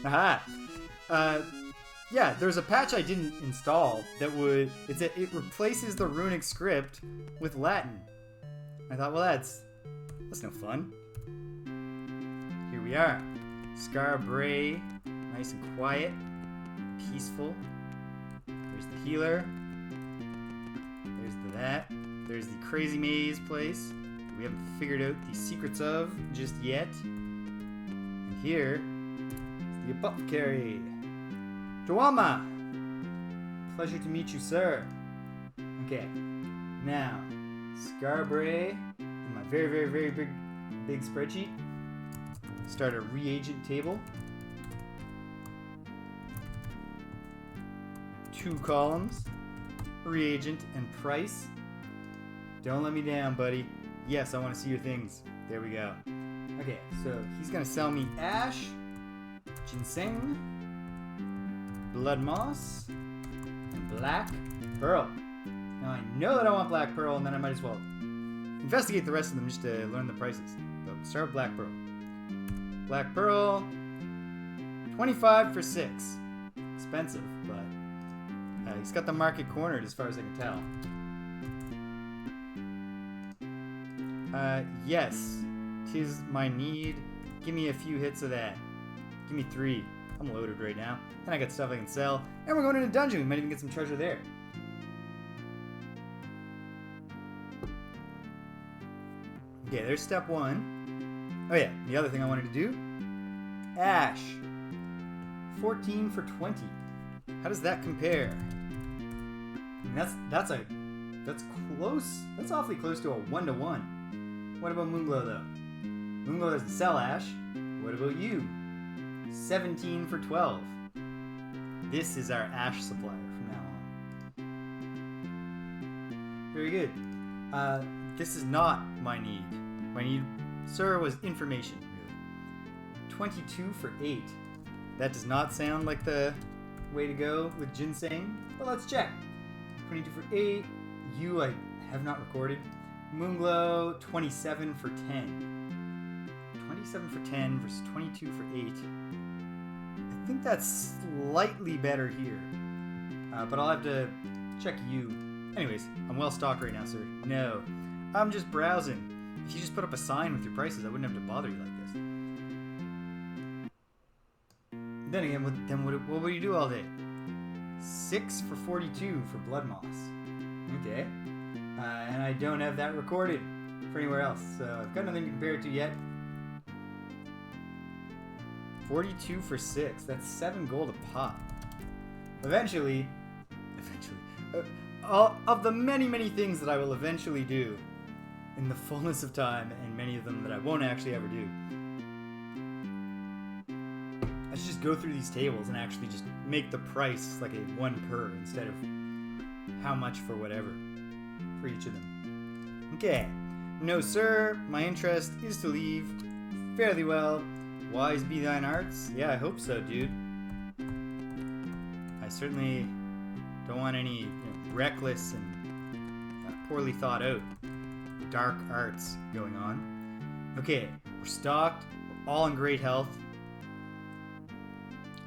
Aha! Yeah, there's a patch I didn't install that it replaces the runic script with Latin. I thought, well, that's no fun. Here we are. Scarbray, nice and quiet, peaceful. There's the healer. There's that. There's the crazy maze place we haven't figured out the secrets of just yet. And here is the apothecary. Dwama! Pleasure to meet you, sir. Okay, now, Scarbray, in my very, very, very big spreadsheet. Start a reagent table. 2 columns, reagent and price. Don't let me down, buddy. Yes, I want to see your things. There we go. Okay, so he's gonna sell me ash, ginseng, blood moss, and black pearl. Now I know that I want black pearl, and then I might as well investigate the rest of them just to learn the prices. So start with black pearl. Black pearl, 25 for 6. Expensive, but he's got the market cornered as far as I can tell. Yes, 'tis my need. Give me a few hits of that. Give me 3. I'm loaded right now. And I got stuff I can sell. And we're going in a dungeon. We might even get some treasure there. Okay, there's step 1. Oh yeah, the other thing I wanted to do. Ash. 14 for 20. How does that compare? I mean, that's close. That's awfully close to a 1-to-1. What about Moonglow though? Moonglow doesn't sell ash. What about you? 17 for 12. This is our ash supplier from now on. Very good. This is not my need. My need, sir, was information, really. 22 for 8. That does not sound like the way to go with ginseng, but let's check. 22 for 8. You, I have not recorded. Moonglow, 27 for 10. 27 for 10 versus 22 for 8. I think that's slightly better here. But I'll have to check you. Anyways, I'm well stocked right now, sir. No, I'm just browsing. If you just put up a sign with your prices, I wouldn't have to bother you like this. Then again, what would you do all day? 6 for 42 for blood moss. Okay. And I don't have that recorded for anywhere else, so I've got nothing to compare it to yet. 42 for 6. That's 7 gold a pop. Eventually, all of the many, many things that I will eventually do in the fullness of time, and many of them that I won't actually ever do. I should just go through these tables and actually just make the price like a 1 per instead of how much for whatever for each of them. Okay. No, sir. My interest is to leave. Fairly well. Wise be thine arts? Yeah, I hope so, dude. I certainly don't want any reckless and poorly thought out dark arts going on. Okay, we're stocked. We're all in great health.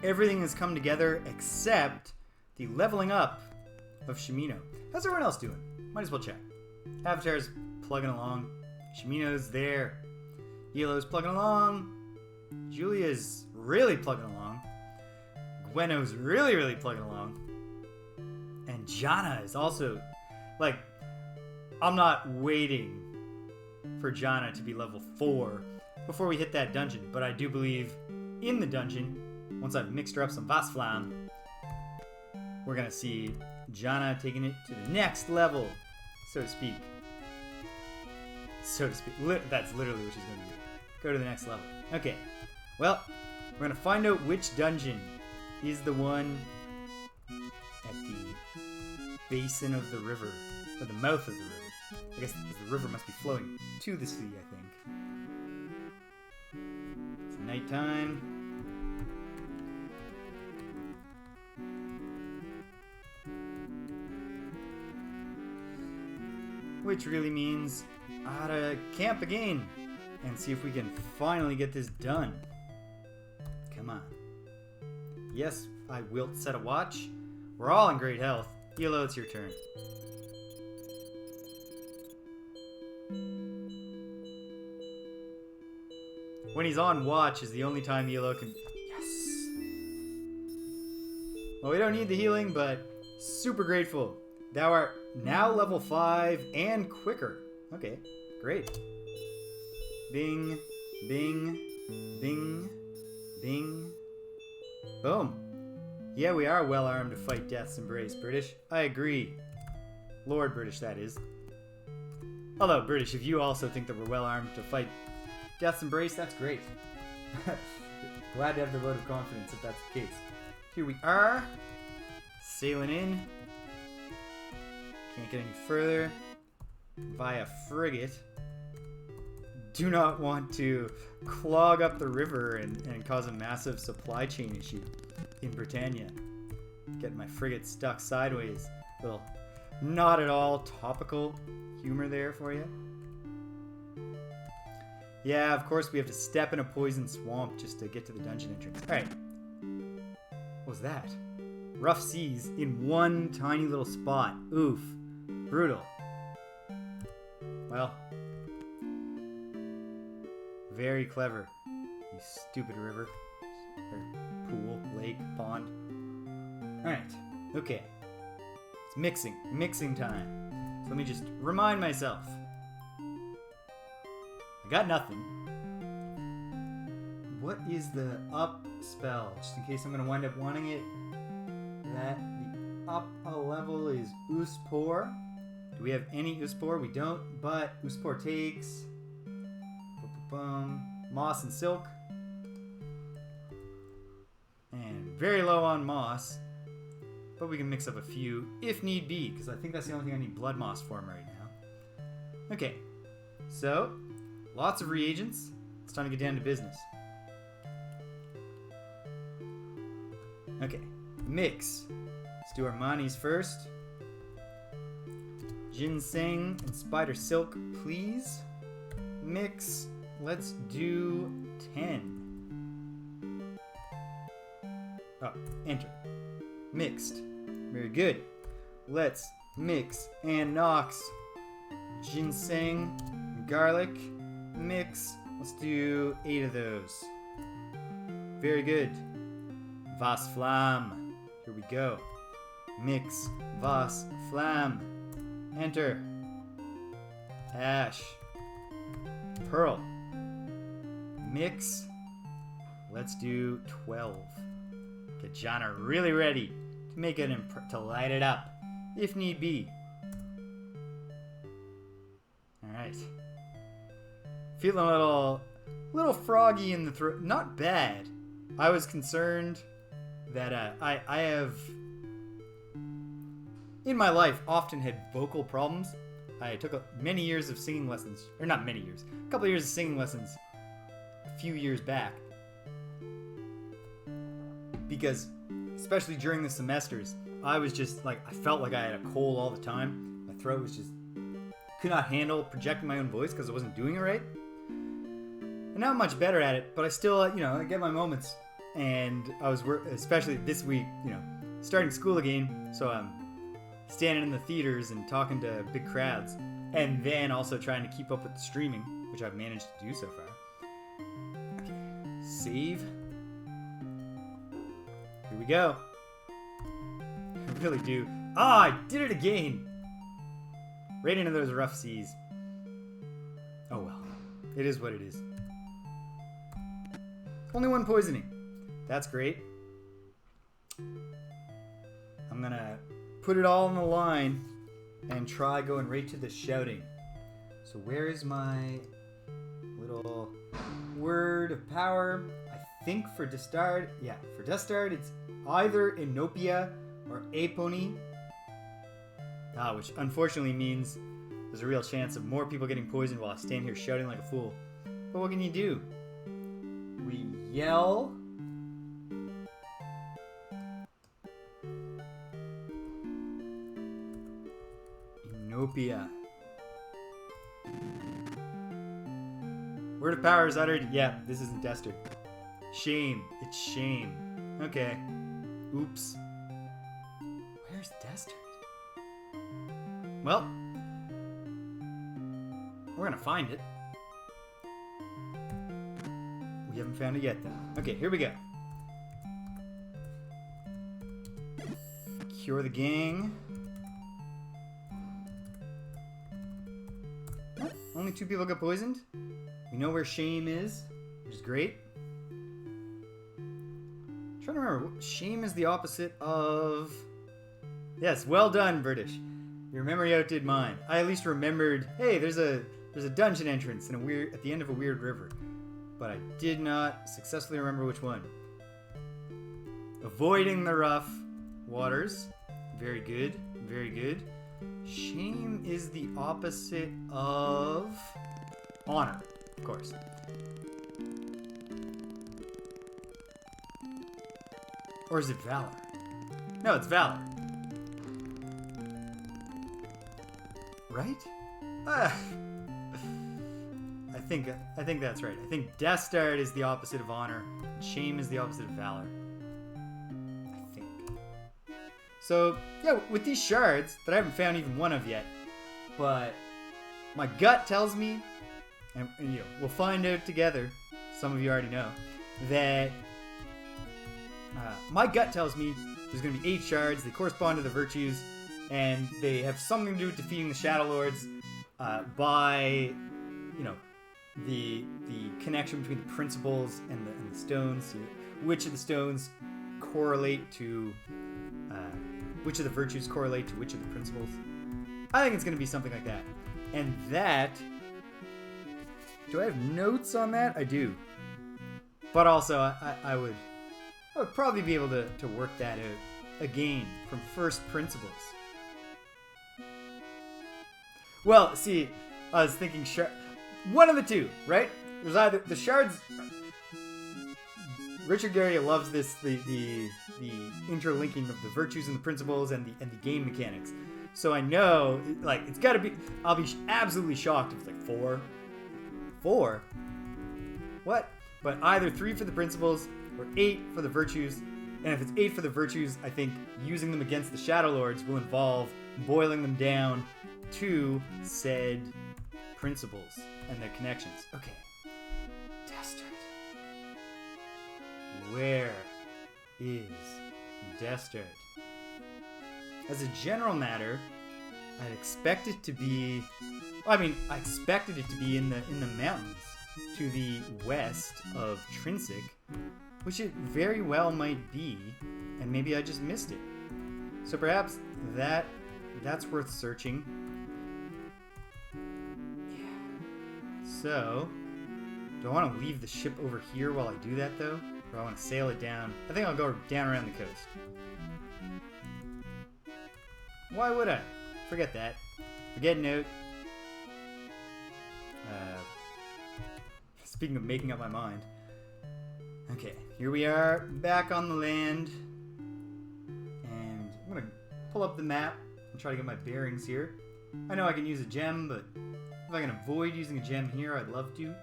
Everything has come together except the leveling up of Shimino. How's everyone else doing? Might as well check. Avatar's plugging along. Shimino's there. Yelo's plugging along. Julia's really plugging along. Gweno's really, really plugging along. And Jana is also, like, I'm not waiting for Jana to be level 4 before we hit that dungeon, but I do believe in the dungeon, once I've mixed her up some Vasflam, we're going to see Jana taking it to the next level, so to speak. So to speak. That's literally what she's going to do. Go to the next level. Okay. Well, we're going to find out which dungeon is the one at the basin of the river, or the mouth of the river. I guess the river must be flowing to the sea, I think. It's nighttime. Which really means I oughta camp again and see if we can finally get this done. Come on. Yes, I will set a watch. We're all in great health. Yelo, it's your turn. When he's on watch is the only time Yelo can... Yes! Well, we don't need the healing, but super grateful. Thou art now level 5 and quicker. Okay, great. Bing, bing, bing, bing. Boom. Yeah, we are well armed to fight Death's Embrace, British. I agree. Lord British, that is. Although, British, if you also think that we're well armed to fight Death's Embrace, that's great. Glad to have the vote of confidence if that's the case. Here we are. Sailing in. Can't get any further. Via frigate. Do not want to clog up the river and cause a massive supply chain issue in Britannia. Getting my frigate stuck sideways. Little not at all topical humor there for you. Yeah, of course we have to step in a poison swamp just to get to the dungeon entrance. Alright. What was that? Rough seas in one tiny little spot. Oof. Brutal. Well. Very clever. You stupid river. Or pool, lake, pond. Alright. Okay. It's mixing. Mixing time. So let me just remind myself. I got nothing. What is the up spell? Just in case I'm going to wind up wanting it. That the up a level is Uspor. Do we have any Uspor? We don't, but Uspor takes moss and silk. And very low on moss. But we can mix up a few if need be, because I think that's the only thing I need blood moss from right now. Okay, so lots of reagents. It's time to get down to business. Okay, mix. Let's do our manis first. Ginseng and spider silk, please. Mix. Let's do 10. Oh, enter. Mixed. Very good. Let's mix and Nox. Ginseng, garlic, mix. Let's do 8 of those. Very good. Vas Flam. Here we go. Mix. Vas Flam. Enter. Ash. Pearl. Mix. Let's do 12. Get Jana really ready to make it to light it up. if need be. Alright. Feeling a little froggy in the throat. Not bad. I was concerned that I have, in my life, often had vocal problems. I took many years of singing lessons. Or not many years. A couple of years of singing lessons a few years back. Because, especially during the semesters, I was just like, I felt like I had a cold all the time. My throat was just, could not handle projecting my own voice because I wasn't doing it right. And now I'm much better at it, but I still, I get my moments. And I was, especially this week, starting school again, so I'm standing in the theaters and talking to big crowds. And then also trying to keep up with the streaming, which I've managed to do so far. Okay, save. Here we go. I really do. I did it again! Right into those rough seas. Oh well. It is what it is. Only one poisoning. That's great. I'm gonna put it all on the line and try going right to the shouting. So where is my little word of power? I think for Destard, for Destard it's either Inopia or Apony. Which unfortunately means there's a real chance of more people getting poisoned while I stand here shouting like a fool. But what can you do? We yell. Inopia. Word of power is uttered. Yeah, this isn't Destard. Shame. It's shame. Okay. Oops. Where's Destard? Well, we're gonna find it. We haven't found it yet, though. Okay, here we go. Cure the gang. Only 2 people got poisoned. We know where shame is, which is great. I'm trying to remember. Shame is the opposite of... Yes, well done, British. Your memory outdid mine. I at least remembered, hey, there's a dungeon entrance at the end of a weird river. But I did not successfully remember which one. Avoiding the rough waters. Very good. Very good. Shame is the opposite of honor, of course. Or is it valor? No, it's valor. Right? I think that's right. I think Destard is the opposite of honor, and shame is the opposite of valor. I think. So, yeah, with these shards that I haven't found even one of yet, but my gut tells me, and we'll find out together, some of you already know, that my gut tells me there's going to be 8 shards, they correspond to the virtues, and they have something to do with defeating the Shadow Lords by, the connection between the principles and the stones. Which of the stones correlate to, which of the virtues correlate to which of the principles. I think it's going to be something like that. And that, do I have notes on that? I do. But also, I would probably be able to work that out again from first principles. Well, see, I was thinking one of the two, right? There's either the shards. Richard Garriott loves this the interlinking of the virtues and the principles and the game mechanics. So I know, like, it's got to be. I'll be absolutely shocked if it's like 4. 4? What? But either 3 for the principles or 8 for the virtues. And if it's 8 for the virtues, I think using them against the Shadow Lords will involve boiling them down to said principles and their connections. Okay. Destard. Where is Destard? As a general matter, I'd expect it to be... I expected it to be in the mountains to the west of Trinsic, which it very well might be, and maybe I just missed it. So perhaps that that's worth searching. Yeah. So, do I want to leave the ship over here while I do that, though? Or do I want to sail it down? I think I'll go down around the coast. Why would I? Forget that. Forget note. Speaking of making up my mind. Okay, here we are, back on the land. And I'm going to pull up the map and try to get my bearings here. I know I can use a gem, but if I can avoid using a gem here, I'd love to.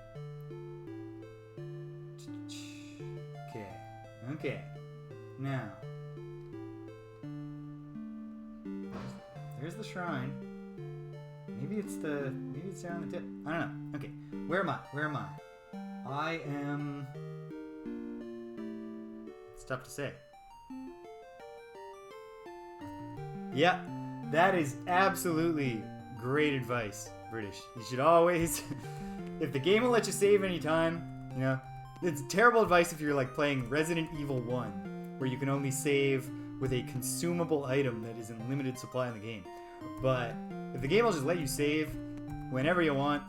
Okay. Now. There's the shrine. Maybe it's down the tip. I don't know. Okay. Where am I? I am... It's tough to say. Yeah, that is absolutely great advice, British. You should always... if the game will let you save anytime, you know, it's terrible advice if you're like playing Resident Evil 1, where you can only save with a consumable item that is in limited supply in the game. But if the game will just let you save whenever you want,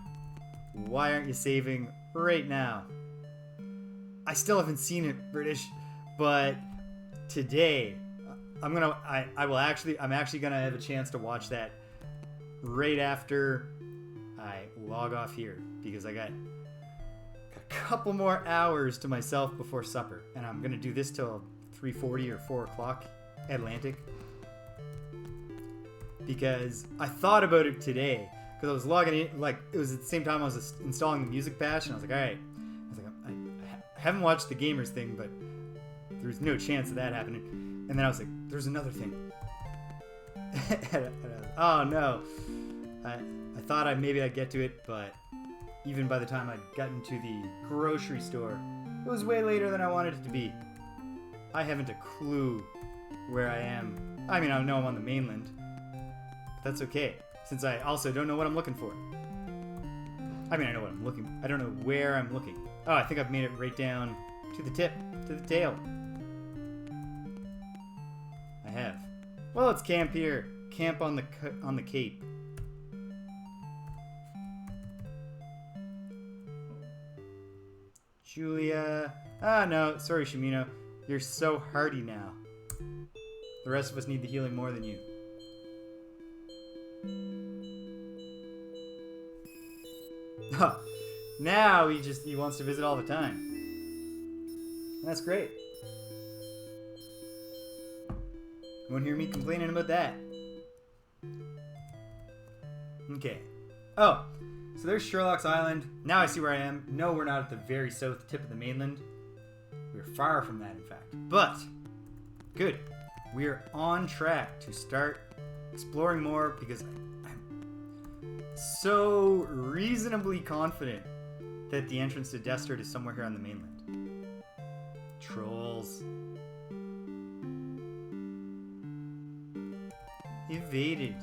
why aren't you saving right now? I still haven't seen it, British, but today I'm actually gonna have a chance to watch that right after I log off here, because I got a couple more hours to myself before supper, and I'm gonna do this till 3:40 or 4 o'clock Atlantic, because I thought about it today, because I was logging in, like it was at the same time I was installing the music patch, and I was like, all right, I haven't watched the gamers thing, but there's no chance of that happening. And then I was like, there's another thing. Oh no, I thought maybe I'd get to it, but even by the time I'd gotten to the grocery store, it was way later than I wanted it to be. I haven't a clue where I am. I mean, I know I'm on the mainland, but that's okay, since I also don't know what I'm looking for. I mean, I know what I'm looking. I don't know where I'm looking. Oh, I think I've made it right down to the tip, to the tail. I have. Well, let's camp here. Camp on the cape. Julia. Ah, no. Sorry, Shimino. You're so hardy now. The rest of us need the healing more than you. Huh. Now he wants to visit all the time. That's great. You won't hear me complaining about that. Okay. Oh, so there's Sherlock's Island. Now I see where I am. No, we're not at the very south tip of the mainland. We're far from that, in fact. But, good. We're on track to start exploring more, because I'm so reasonably confident that the entrance to Destard is somewhere here on the mainland. Trolls. Evaded.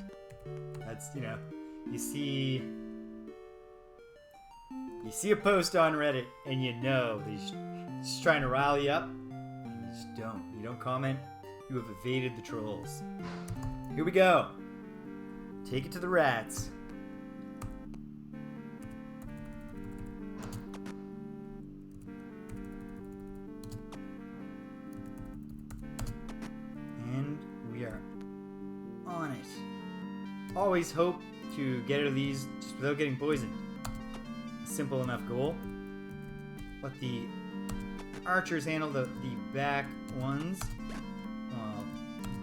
That's, you know, you see a post on Reddit and you know they're just trying to rile you up, and you just don't. You don't comment. You have evaded the trolls. Here we go. Take it to the rats. And we are on it. Always hope to get out of these just without getting poisoned. Simple enough goal. Let the archers handle the back ones.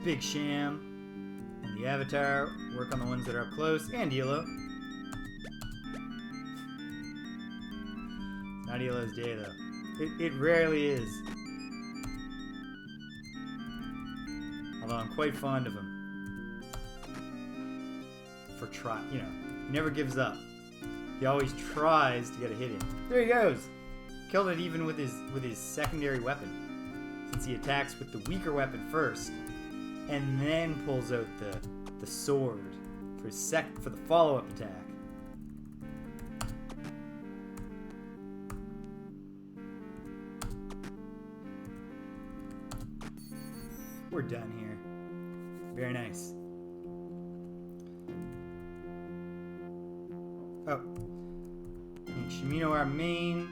Big Sham and the Avatar work on the ones that are up close, and Elo. Not Elo's day though. It rarely is. Although I'm quite fond of him. He never gives up. He always tries to get a hit in. There he goes. Killed it even with his secondary weapon, since he attacks with the weaker weapon first, and then pulls out the sword for the follow-up attack. We're done here. Very nice. Oh. Make Shimino our main.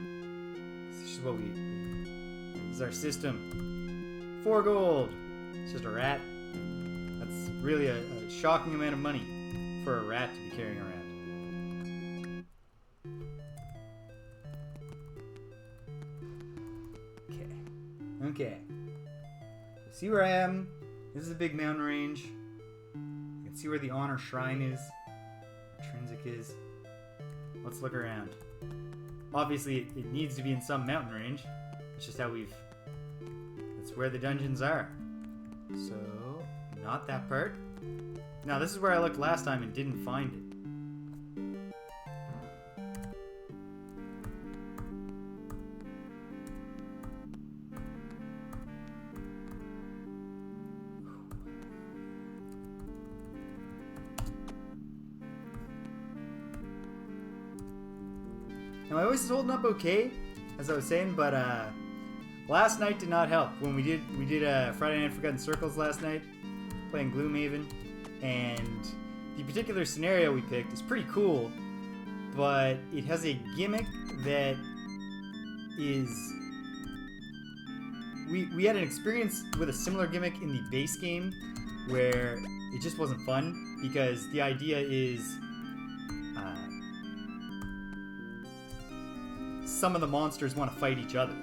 This is what this is our system. 4 gold. It's just a rat. That's really a shocking amount of money for a rat to be carrying around. Okay. See where I am? This is a big mountain range. You can see where the honor shrine is. Intrinsic is. Let's look around. Obviously, it needs to be in some mountain range. It's just how that's where the dungeons are. So, not that part. Now, this is where I looked last time and didn't find it. Now, my voice is holding up okay, as I was saying, but last night did not help. When we did Friday Night Forgotten Circles last night, playing Gloomhaven, and the particular scenario we picked is pretty cool, but it has a gimmick that is... We had an experience with a similar gimmick in the base game where it just wasn't fun, because the idea is... some of the monsters want to fight each other,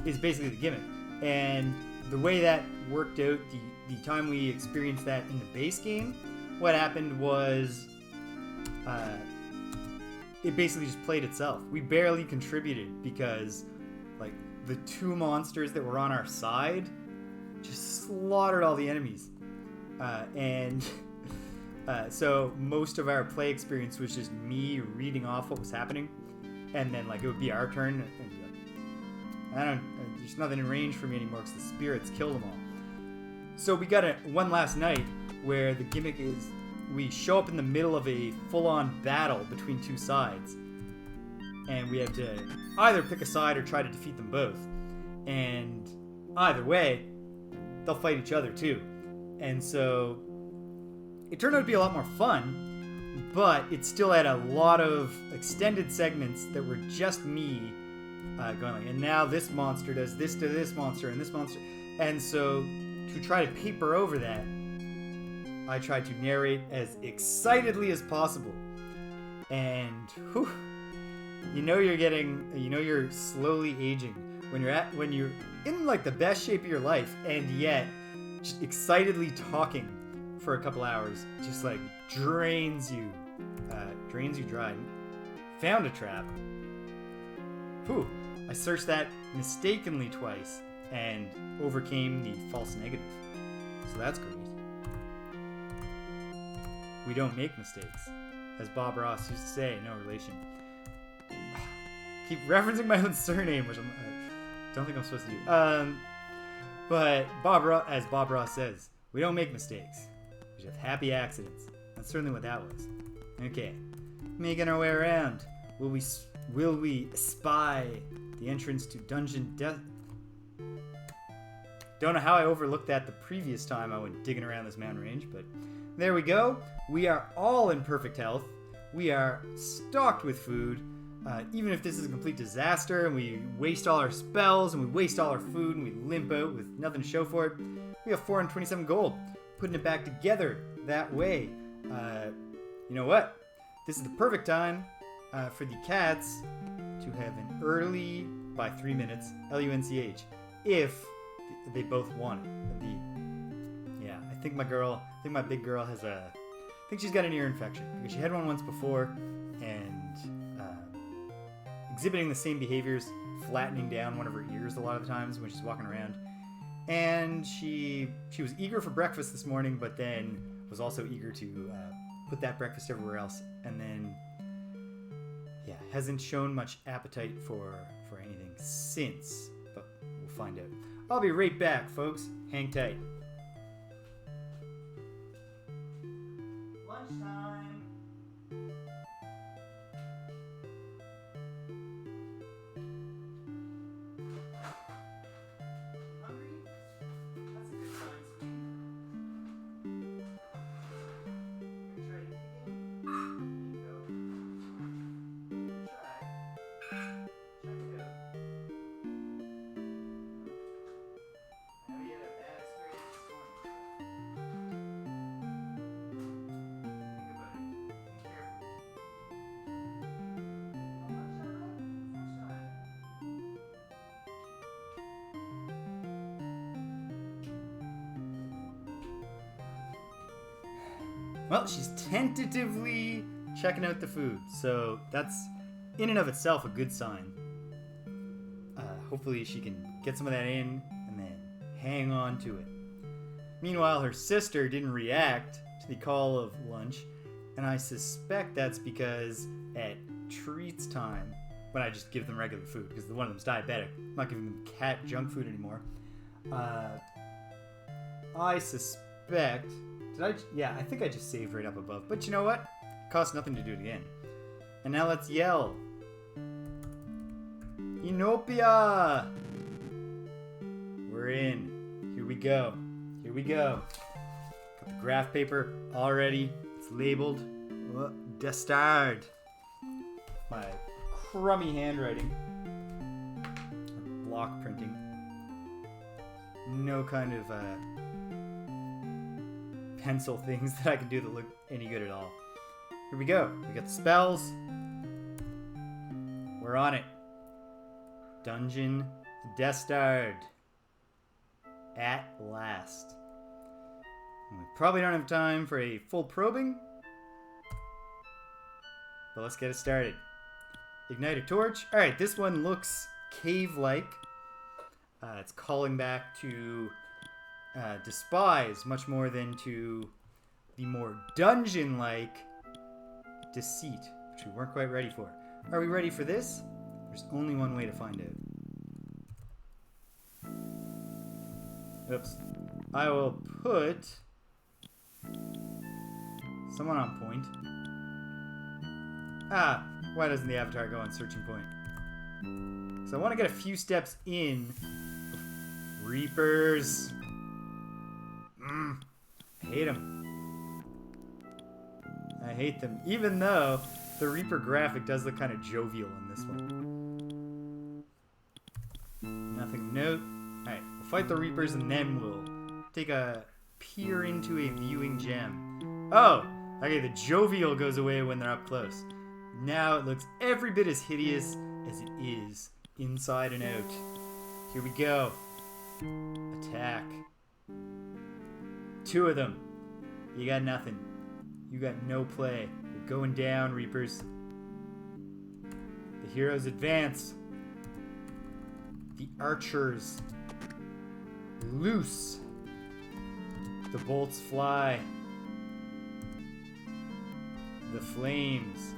is basically the gimmick. And the way that worked out, the time we experienced that in the base game, what happened was it basically just played itself. We barely contributed because like the 2 monsters that were on our side just slaughtered all the enemies. So most of our play experience was just me reading off what was happening. And then, like, it would be our turn, and be like, there's nothing in range for me anymore because the spirits killed them all. So we got one last night where the gimmick is we show up in the middle of a full-on battle between 2 sides, and we have to either pick a side or try to defeat them both. And either way, they'll fight each other too. And so it turned out to be a lot more fun. But it still had a lot of extended segments that were just me going like, and now this monster does this to this monster and this monster. And so to try to paper over that, I tried to narrate as excitedly as possible. And whew, you're slowly aging when you're in like the best shape of your life, and yet just excitedly talking for a couple hours just like drains you dry. Found a trap. Whew. I searched that mistakenly twice and overcame the false negative. So that's great. We don't make mistakes. As Bob Ross used to say, no relation. Keep referencing my own surname, which I don't think I'm supposed to do. But as Bob Ross says, we don't make mistakes. We just have happy accidents. That's certainly what that was. Okay, making our way around. Will we spy the entrance to Dungeon Destard? Don't know how I overlooked that the previous time I went digging around this mountain range, but there we go. We are all in perfect health. We are stocked with food. Even if this is a complete disaster and we waste all our spells and we waste all our food and we limp out with nothing to show for it, we have 427 gold. Putting it back together that way. You know what? This is the perfect time for the cats to have an early, by 3 minutes, LUNCH, if they both want it. I think my big girl has I think she's got an ear infection, because she had one once before, and exhibiting the same behaviors, flattening down one of her ears a lot of the times when she's walking around. And she was eager for breakfast this morning, but then was also eager to put that breakfast everywhere else, and then hasn't shown much appetite for anything since, but we'll find out. I'll be right back, folks. Hang tight. Lunchtime. Hungry? That's a good sign, sweetie. Try it again. There you go. Well, she's tentatively checking out the food, so that's in and of itself a good sign. Hopefully she can get some of that in and then hang on to it. Meanwhile, her sister didn't react to the call of lunch, and I suspect that's because at treats time, when I just give them regular food, because one of them's diabetic, I'm not giving them cat junk food anymore. I suspect... I think I just saved right up above. But you know what? It costs nothing to do it again. And now let's yell. Inopia! We're in. Here we go. Here we go. Got the graph paper all ready. It's labeled. Destard. My crummy handwriting. Block printing. No kind of pencil things that I can do that look any good at all. Here we go. We got the spells. We're on it. Dungeon Destard. At last. And we probably don't have time for a full probing, but let's get it started. Ignite a torch. Alright, this one looks cave-like. It's calling back to Despise much more than to the more dungeon-like Deceit, which we weren't quite ready for. Are we ready for this? There's only one way to find out. Oops. I will put someone on point. Why doesn't the avatar go on searching point? So I want to get a few steps in. Reapers. I hate them. I hate them. Even though the Reaper graphic does look kind of jovial in this one. Nothing of note. Alright, we'll fight the Reapers and then we'll take a peer into a viewing gem. Oh! Okay, the jovial goes away when they're up close. Now it looks every bit as hideous as it is inside and out. Here we go. Attack. 2 of them. You got nothing. You got no play. You're going down, Reapers. The heroes advance. The archers loose. The bolts fly. The flames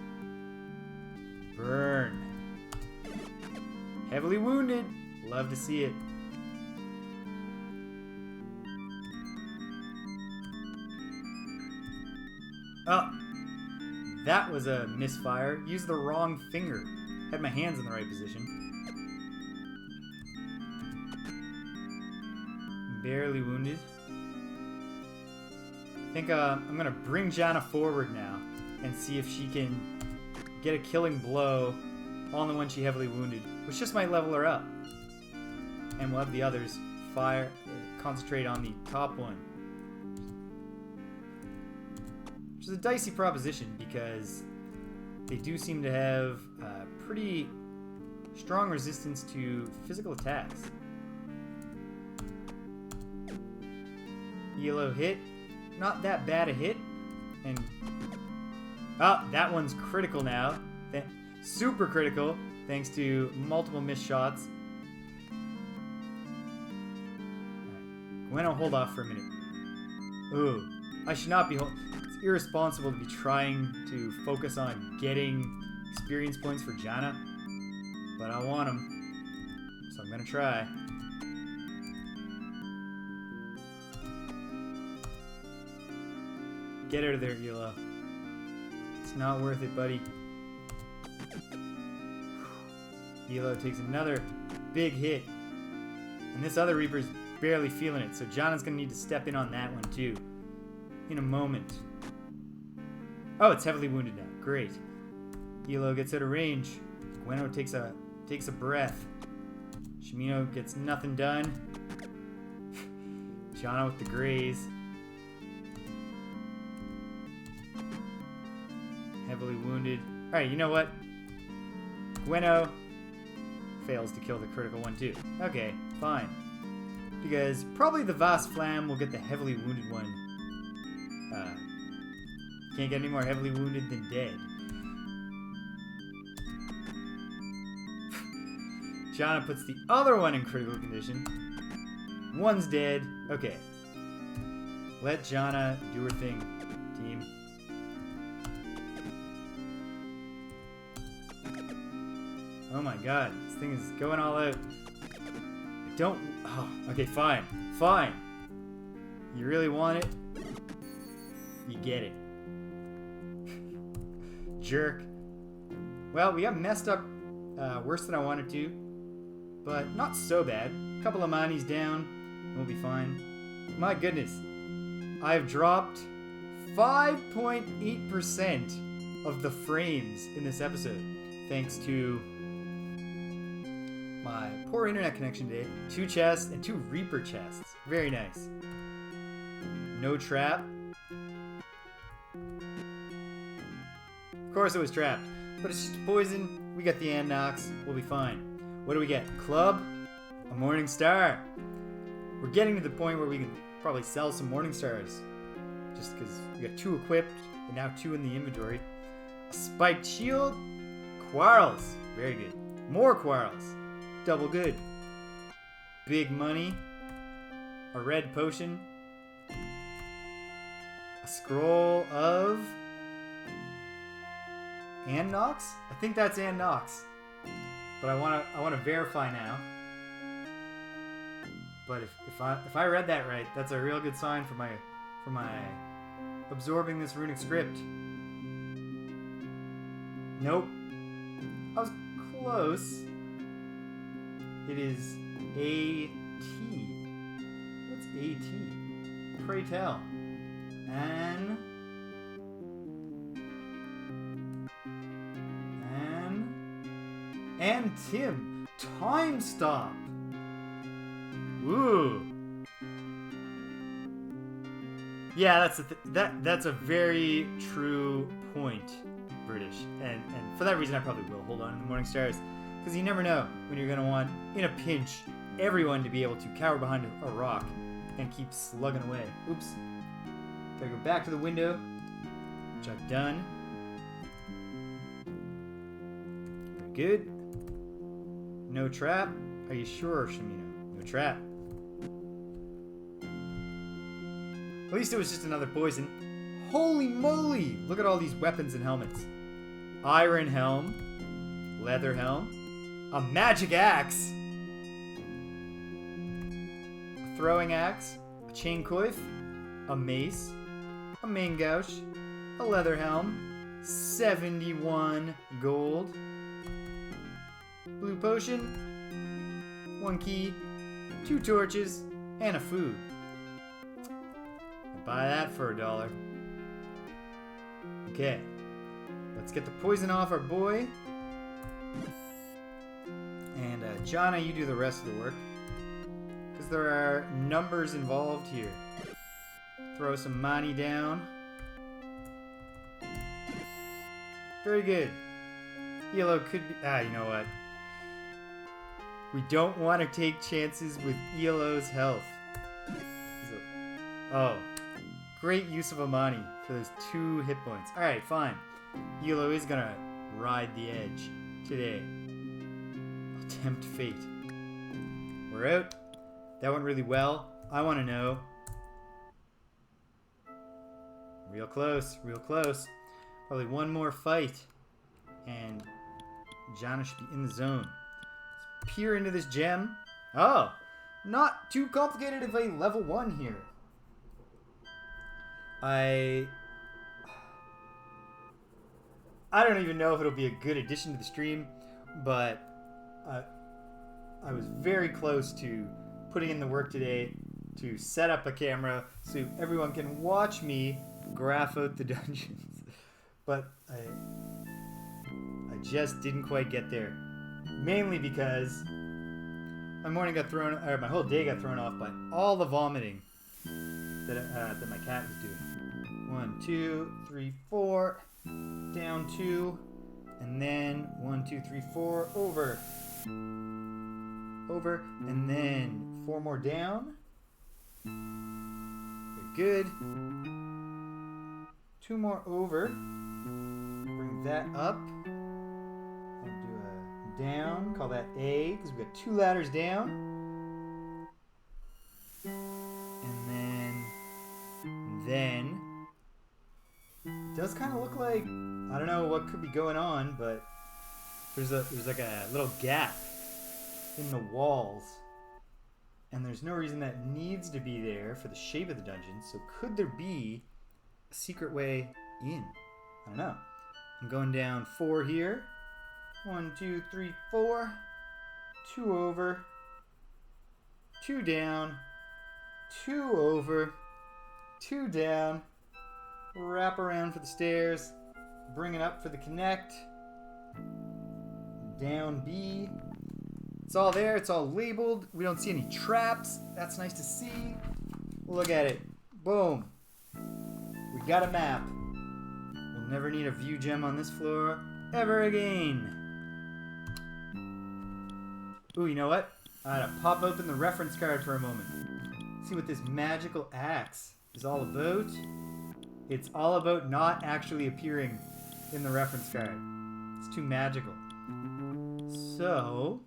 burn. Heavily wounded. Love to see it. Oh, that was a misfire. Used the wrong finger. Had my hands in the right position. Barely wounded. I think I'm going to bring Jana forward now and see if she can get a killing blow on the one she heavily wounded, which just might level her up. And we'll have the others concentrate on the top one. Which is a dicey proposition because they do seem to have pretty strong resistance to physical attacks. Yellow hit. Not that bad a hit. And that one's critical now. Super critical thanks to multiple missed shots. Gwen, hold off for a minute. Ooh, I should not be it's irresponsible to be trying to focus on getting experience points for Jana, but I want them, so I'm gonna try. Get out of there, Elo. It's not worth it, buddy. Elo takes another big hit, and this other Reaper's barely feeling it, so Jana's gonna need to step in on that one too. In a moment. Oh, it's heavily wounded now. Great. Elo gets out of range. Gweno takes a breath. Shimino gets nothing done. Jana with the graze. Heavily wounded. Alright, you know what? Gweno fails to kill the critical one too. Okay, fine. Because probably the Vas Flam will get the heavily wounded one can't get any more heavily wounded than dead. Jana puts the other one in critical condition. One's dead. Okay. Let Jana do her thing, team. Oh my god, this thing is going all out. Don't... Oh, okay, fine. Fine. You really want it? You get it. Jerk. Well, we got messed up worse than I wanted to, but not so bad. A couple of mani's down, and we'll be fine. My goodness. I've dropped 5.8% of the frames in this episode, thanks to my poor internet connection today. 2 chests and 2 Reaper chests. Very nice. No trap. Of course it was trapped, but it's just poison. We got the Anox. We'll be fine. What do we get? Club? A Morning Star. We're getting to the point where we can probably sell some Morning Stars. Just because we got 2 equipped and now 2 in the inventory. A Spiked Shield. Quarrels. Very good. More Quarrels. Double good. Big money. A red potion. A scroll of Anox? I think that's Anox. But I wanna verify now. But if I read that right, that's a real good sign for my absorbing this runic script. Nope. I was close. It is AT. What's AT? Pray tell. And Tim. Time stop. Woo. Yeah, that's a very true point, British. And for that reason, I probably will hold on to the Morning Stars. Because you never know when you're going to want, in a pinch, everyone to be able to cower behind a rock and keep slugging away. Oops. Gotta go back to the window, which I've done. Very good. No trap. Are you sure, Shamino? No trap. At least it was just another poison. Holy moly! Look at all these weapons and helmets. Iron helm. Leather helm. A magic axe. A throwing axe. A chain coif. A mace. A main gouge. A leather helm. 71 gold. Blue potion. 1 key. 2 torches. And a food. Buy that for $1. Okay. Let's get the poison off our boy. And Jana, you do the rest of the work. Because there are numbers involved here. Throw some money down. Very good. Elo could be... you know what? We don't want to take chances with Elo's health. Oh. Great use of Amani for those 2 hit points. Alright, fine. Elo is gonna ride the edge today. I'll tempt fate. We're out. That went really well. I want to know. Real close, real close. Probably one more fight. And Jana should be in the zone. Let's peer into this gem. Oh, not too complicated of a level 1 here. I don't even know if it'll be a good addition to the stream, but I was very close to putting in the work today to set up a camera so everyone can watch me graph out the dungeons. But I just didn't quite get there. Mainly because my whole day got thrown off by all the vomiting that my cat was doing. 1, 2, 3, 4, down 2, and then 1, 2, 3, 4, over, and then 4 more down. Very good. 2 more over. Bring that up. I'll do a down. Call that A because we got 2 ladders down. And then it does kind of look like, I don't know what could be going on, but there's like a little gap in the walls. And there's no reason that needs to be there for the shape of the dungeon. So could there be a secret way in? I don't know. I'm going down 4 here. 1, 2, 3, 4. 2 over. 2 down. 2 over. 2 down. Wrap around for the stairs. Bring it up for the connect. Down B. It's all there. It's all labeled. We don't see any traps. That's nice to see. Look at it. Boom. We got a map. We'll never need a view gem on this floor ever again. Ooh, you know what? I gotta pop open the reference card for a moment. See what this magical axe is all about. It's all about not actually appearing in the reference card. It's too magical. So,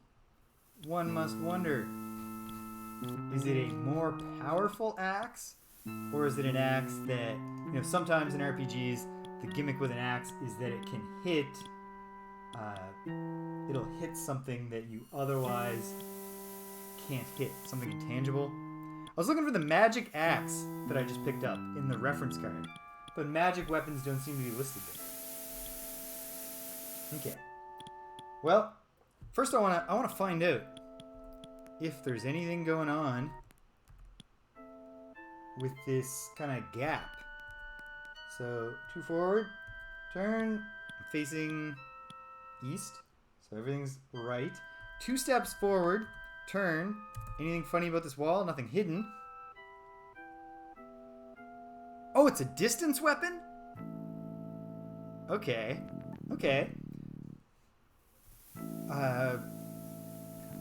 one must wonder, is it a more powerful axe? Or is it an axe that, sometimes in RPGs, the gimmick with an axe is that it can hit, it'll hit something that you otherwise can't hit, something intangible. I was looking for the magic axe that I just picked up in the reference card, but magic weapons don't seem to be listed there. Okay. Well, first I wanna find out if there's anything going on with this kind of gap. So 2 forward, turn, I'm facing east, so everything's right. 2 steps forward, turn. Anything funny about this wall? Nothing hidden. Oh, it's a distance weapon? Okay.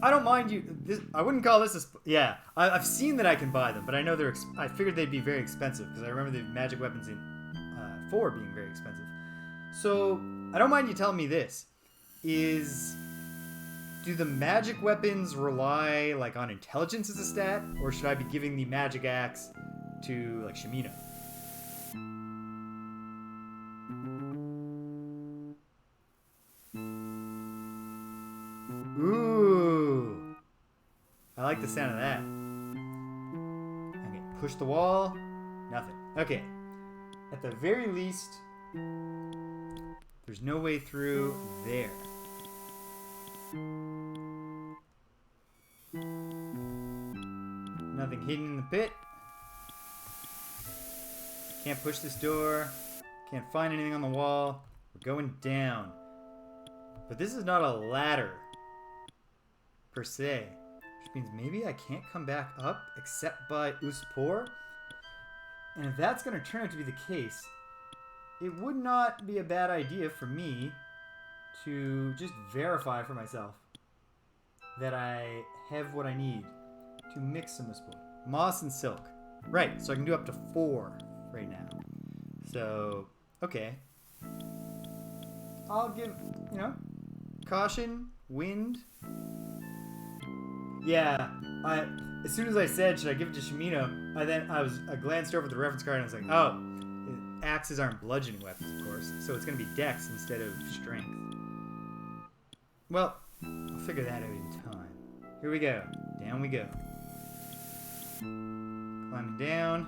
I don't mind you. I wouldn't call this a. Yeah, I've seen that I can buy them, but I know they're. I figured they'd be very expensive because I remember the magic weapons in 4 being very expensive. So I don't mind you telling me this. Do the magic weapons rely like on intelligence as a stat, or should I be giving the magic axe to like Shimino? Ooh, I like the sound of that. Okay, push the wall. Nothing. Okay, at the very least, there's no way through there. Nothing hidden in the pit. Can't push this door. Can't find anything on the wall. We're going down. But this is not a ladder, per se. Which means maybe I can't come back up except by Uspor. And if that's going to turn out to be the case, it would not be a bad idea for me to just verify for myself that I have what I need to mix some Uspor. Moss and silk. Right, so I can do up to 4 right now. So, okay. I'll give, caution, wind. Yeah, as soon as I said, should I give it to Shimino, I glanced over the reference card and I was like, oh, axes aren't bludgeoning weapons, of course, so it's going to be dex instead of strength. Well, I'll figure that out in time. Here we go. Down we go. Climbing down.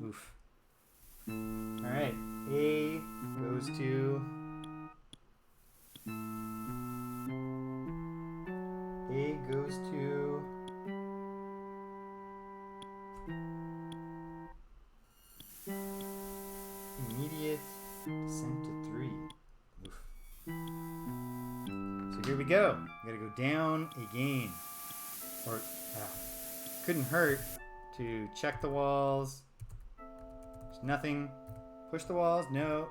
Oof. Alright. A goes to... immediate descent to 3. Oof. So here we go. We gotta go down again. Or, couldn't hurt to check the walls. There's nothing. Push the walls. No.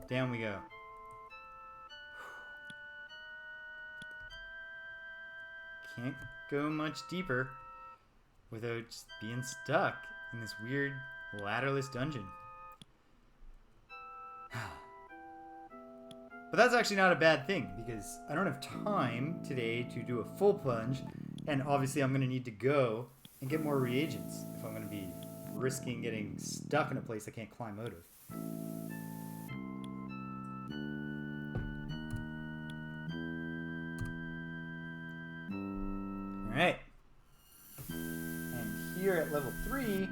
Down we go. Can't go much deeper without just being stuck in this weird ladderless dungeon. But that's actually not a bad thing, because I don't have time today to do a full plunge, and obviously I'm going to need to go and get more reagents if I'm going to be risking getting stuck in a place I can't climb out of. Alright. And here at level 3...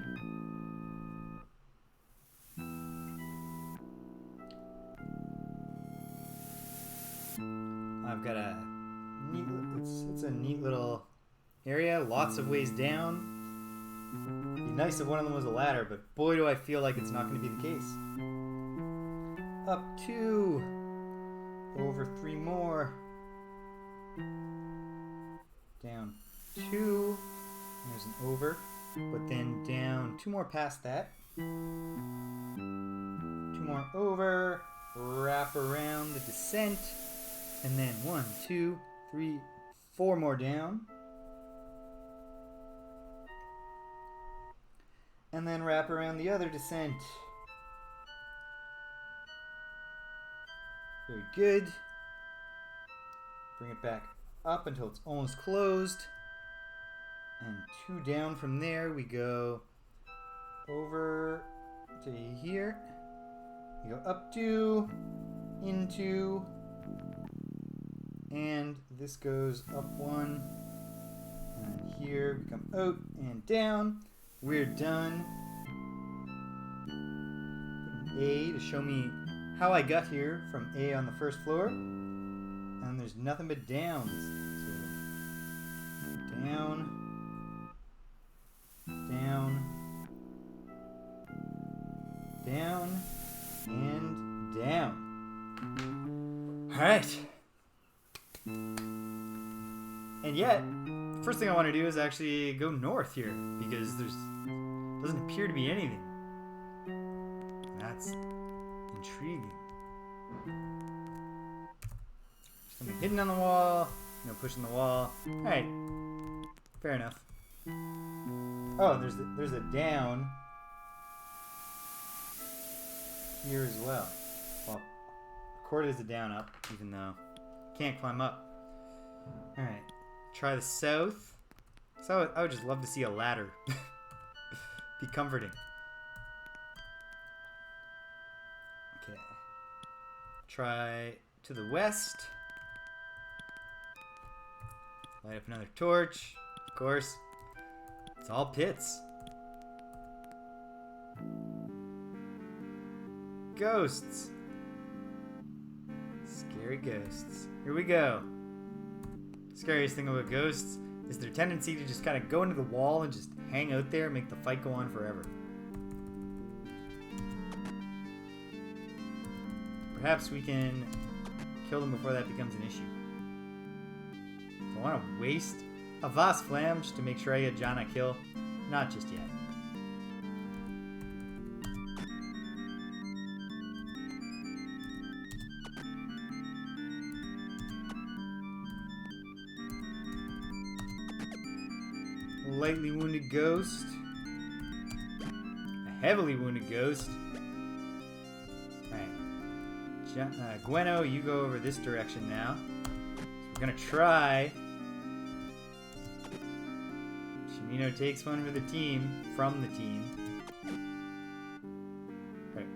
I've got a neat, it's a neat little area, lots of ways down. It'd be nice if one of them was a ladder, but boy do I feel like it's not going to be the case. Up 2, over 3 more, down 2, there's an over, but then down 2 more past that, 2 more over, wrap around the descent, and then 1, 2, 3, 4 more down. And then wrap around the other descent. Very good. Bring it back up until it's almost closed. And 2 down from there. We go over to here. We go up 2, into... And this goes up 1, and here we come out and down. We're done. Put an A to show me how I got here from A on the first floor. And there's nothing but downs. So down, down, down, and down. All right. And yet, first thing I want to do is actually go north here, because there's doesn't appear to be anything. That's intriguing. Something hidden on the wall, no pushing the wall. Alright, fair enough. Oh, there's a down here as well. Well, recorded as a down up, even though can't climb up. Alright, try the south. So I would just love to see a ladder. Be comforting. Okay. Try to the west. Light up another torch. Of course. It's all pits. Ghosts. Scary ghosts. Here we go. Scariest thing about ghosts is their tendency to just kind of go into the wall and just hang out there and make the fight go on forever. Perhaps we can kill them before that becomes an issue. Do I want to waste a Vast Flam just to make sure I get John a kill? Not just yet. Lightly wounded ghost. A heavily wounded ghost. Alright. Gweno, you go over this direction now. So we're gonna try. Shimino takes one for the team. From the team. Alright.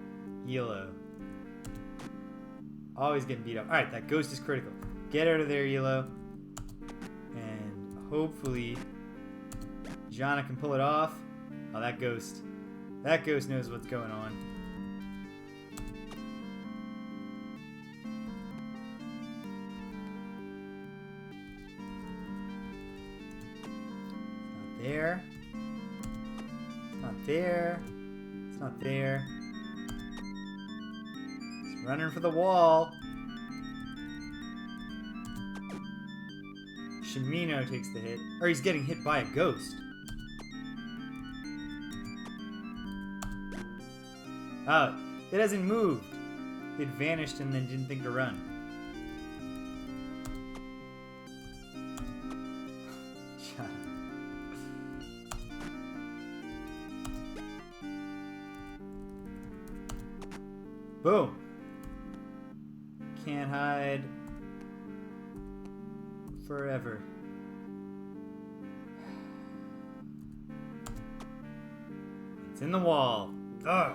Yellow. Always getting beat up. Alright, that ghost is critical. Get out of there, Yellow. And hopefully Jana can pull it off. Oh, that ghost knows what's going on. It's not there. It's not there. It's not there. It's running for the wall. Shimino takes the hit. Or he's getting hit by a ghost. Oh, it hasn't moved. It vanished and then didn't think to run. Shut up. Boom. Can't hide forever. It's in the wall. Ugh.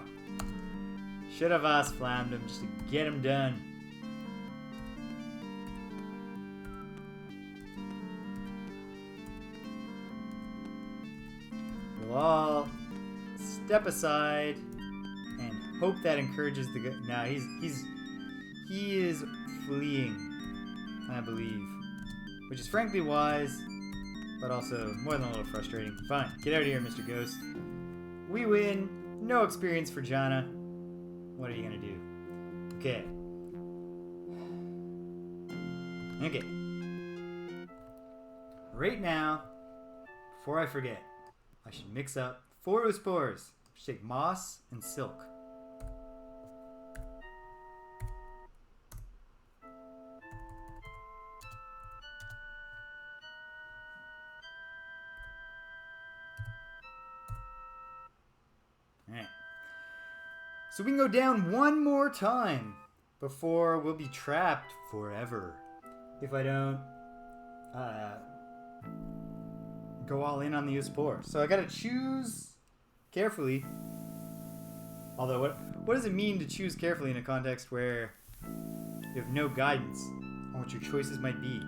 Should have flammed him just to get him done. We'll all step aside and hope that encourages the guy. Nah, he is fleeing, I believe, which is frankly wise, but also more than a little frustrating. Fine, get out of here, Mr. Ghost. We win. No experience for Jana. What are you gonna do? Okay. Okay. Right now, before I forget, I should mix up 4 spores. Should take moss and silk. Alright. So we can go down one more time before we'll be trapped forever. If I don't go all in on the spore. So I gotta choose carefully. Although, what does it mean to choose carefully in a context where you have no guidance on what your choices might be?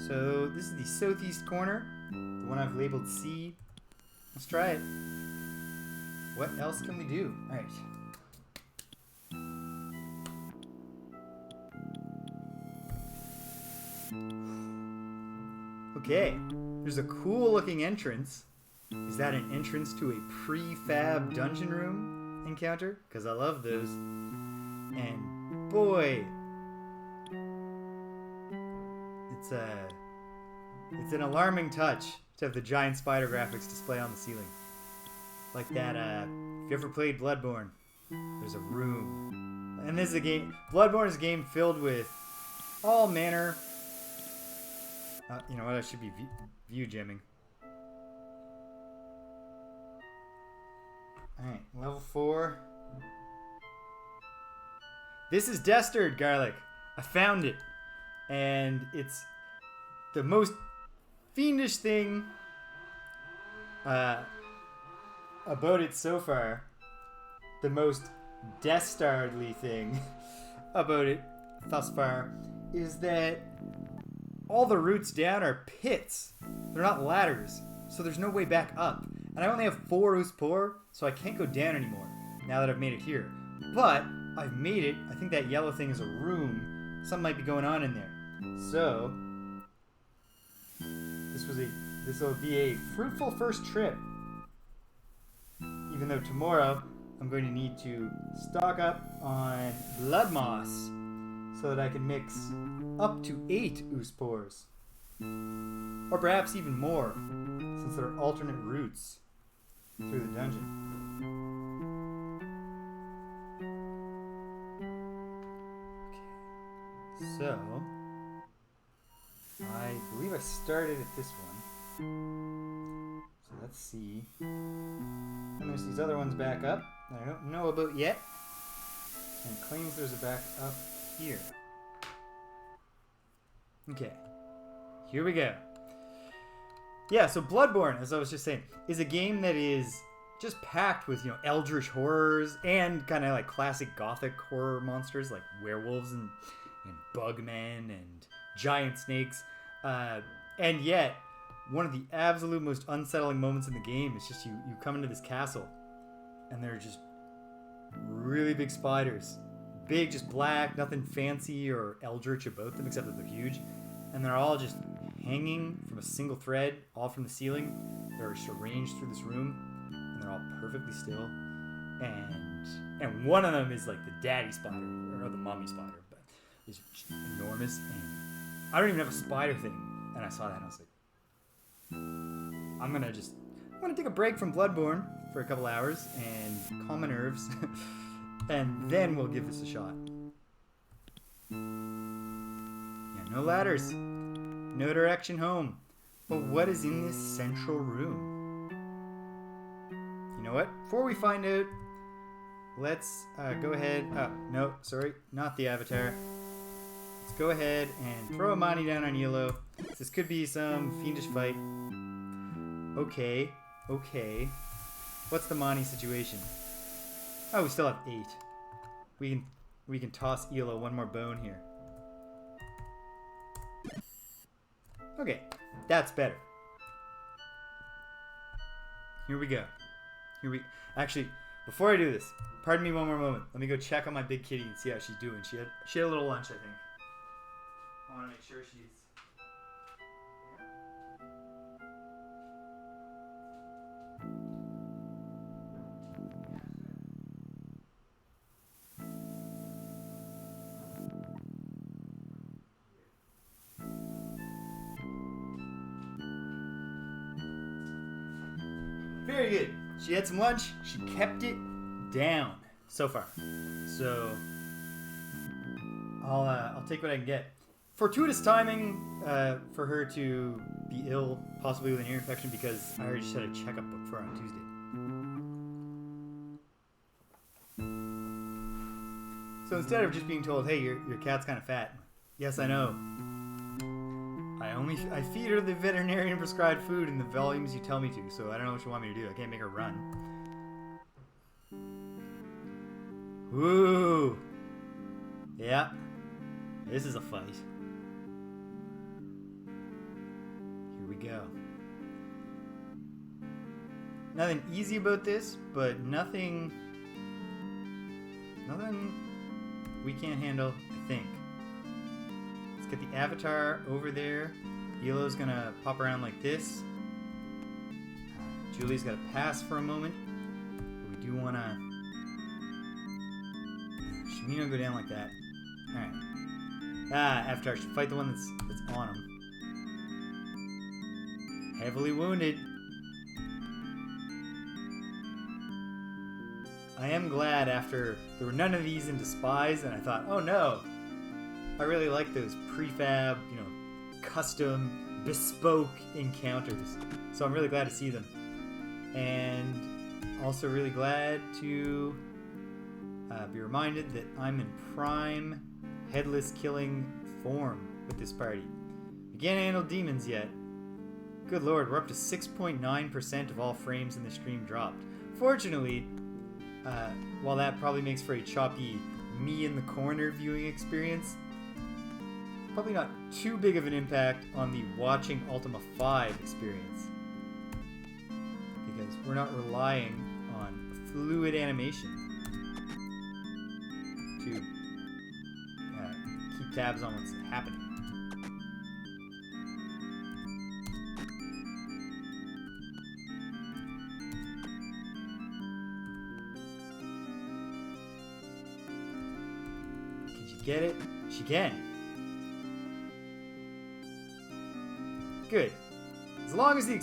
So this is the southeast corner, the one I've labeled C. Let's try it. What else can we do? All right. Okay, there's a cool looking entrance. Is that an entrance to a prefab dungeon room encounter? Because I love those. And boy, it's an alarming touch to have the giant spider graphics display on the ceiling. Like that, if you ever played Bloodborne, there's a room. And this is a game, Bloodborne is a game filled with all manner. You know what, I should be view jamming. Alright, level 4. This is Destard garlic. I found it. And it's the most fiendish thing about it so far. The most Destardly thing about it thus far is that all the routes down are pits. They're not ladders, so there's no way back up. And I only have 4 Uspor, so I can't go down anymore now that I've made it here. But I've made it. I think that yellow thing is a room. Something might be going on in there. So this will be a fruitful first trip. Even though tomorrow I'm going to need to stock up on blood moss so that I can mix up to 8 Uspors. Or perhaps even more, since there are alternate routes through the dungeon. Okay. So, I believe I started at this one. So let's see. And there's these other ones back up that I don't know about yet. And it claims there's a back up here. Okay. Here we go. Yeah, so Bloodborne, as I was just saying, is a game that is just packed with, eldritch horrors and kind of like classic gothic horror monsters like werewolves and bugmen and giant snakes. And yet, one of the absolute most unsettling moments in the game is just you come into this castle and there are just really big spiders. Big, just black, nothing fancy or eldritch about them except that they're huge. And they're all just hanging from a single thread, all from the ceiling. They're just arranged through this room, and they're all perfectly still. And one of them is like the daddy spider, or the mommy spider, but it's just enormous. And I don't even have a spider thing. And I saw that and I was like, I'm gonna take a break from Bloodborne for a couple hours and calm my nerves, and then we'll give this a shot. No ladders. No direction home. But what is in this central room? You know what? Before we find out, let's go ahead. Oh, no, sorry, not the avatar. Let's go ahead and throw a Mani down on Yellow. This could be some fiendish fight. Okay, okay. What's the Mani situation? Oh, we still have 8. We can toss Elo one more bone here. Okay, that's better. Here we go. Actually, before I do this, pardon me one more moment. Let me go check on my big kitty and see how she's doing. She had a little lunch, I think. I want to make sure she's... Very good. She had some lunch. She kept it down so far. So I'll take what I can get. Fortuitous timing for her to be ill, possibly with an ear infection, because I already just had a checkup booked for her on Tuesday. So instead of just being told, "Hey, your cat's kind of fat," yes, I know. I feed her the veterinarian prescribed food in the volumes you tell me to, so I don't know what you want me to do. I can't make her run. Woo! Yeah. This is a fight. Here we go. Nothing easy about this, but nothing we can't handle, I think. Let's get the avatar over there. Elo's gonna pop around like this. Julie's gotta pass for a moment. But we do wanna... Shimino go down like that. Alright. Avatar should fight the one that's on him. Heavily wounded. I am glad after there were none of these in Despise, and I thought, oh no, I really like those prefab, custom, bespoke encounters. So I'm really glad to see them. And also really glad to be reminded that I'm in prime headless killing form with this party. We can't handle demons yet. Good lord, we're up to 6.9% of all frames in the stream dropped. Fortunately, while that probably makes for a choppy me in the corner viewing experience, probably not too big of an impact on the watching Ultima 5 experience, because we're not relying on fluid animation to keep tabs on what's happening. Can she get it? She can. Good. As long as the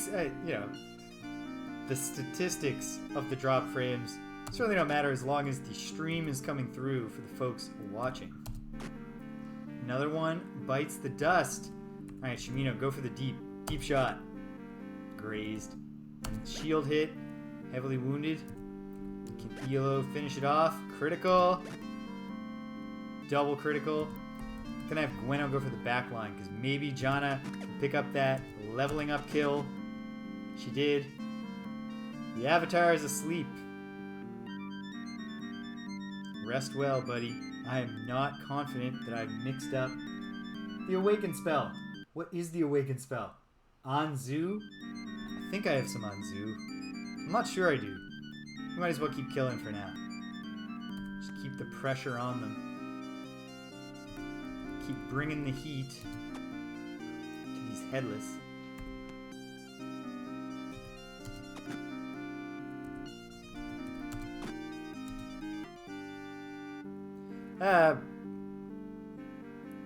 statistics of the drop frames certainly don't matter, as long as the stream is coming through for the folks watching. Another one bites the dust. All right, Shimino, go for the deep shot. Grazed. And shield hit. Heavily wounded. Can Elo finish it off? Critical. Double critical. Gonna have Gweno go for the back line, because maybe Janna can pick up that leveling up kill. She did. The Avatar is asleep. Rest well, buddy. I am not confident that I've mixed up the Awaken spell. What is the Awaken spell? Anzu? I think I have some Anzu. I'm not sure I do. We might as well keep killing for now. Just keep the pressure on them. Keep bringing the heat to these headless.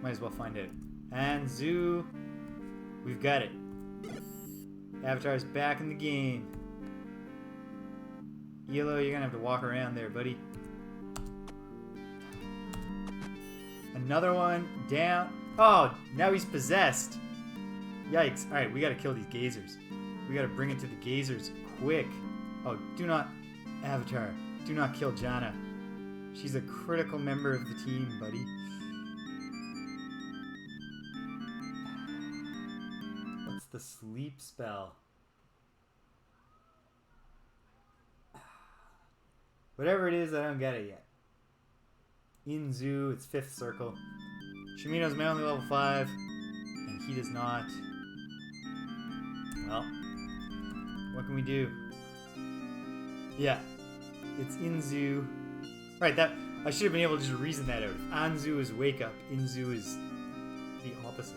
Might as well find it. And Zoo, we've got it. Avatar's back in the game. Yellow, you're gonna have to walk around there, buddy. Another one down. Oh, now he's possessed. Yikes. Alright, we gotta kill these gazers. We gotta bring it to the gazers quick. Oh, do not, Avatar, do not kill Janna. She's a critical member of the team, buddy. What's the sleep spell? Whatever it is, I don't get it yet. Inzu, it's 5th circle. Shimino's only level 5, and he does not. Well, what can we do? Yeah, it's Inzu. Right, that I should have been able to just reason that out. If Anzu is wake up, Inzu is the opposite.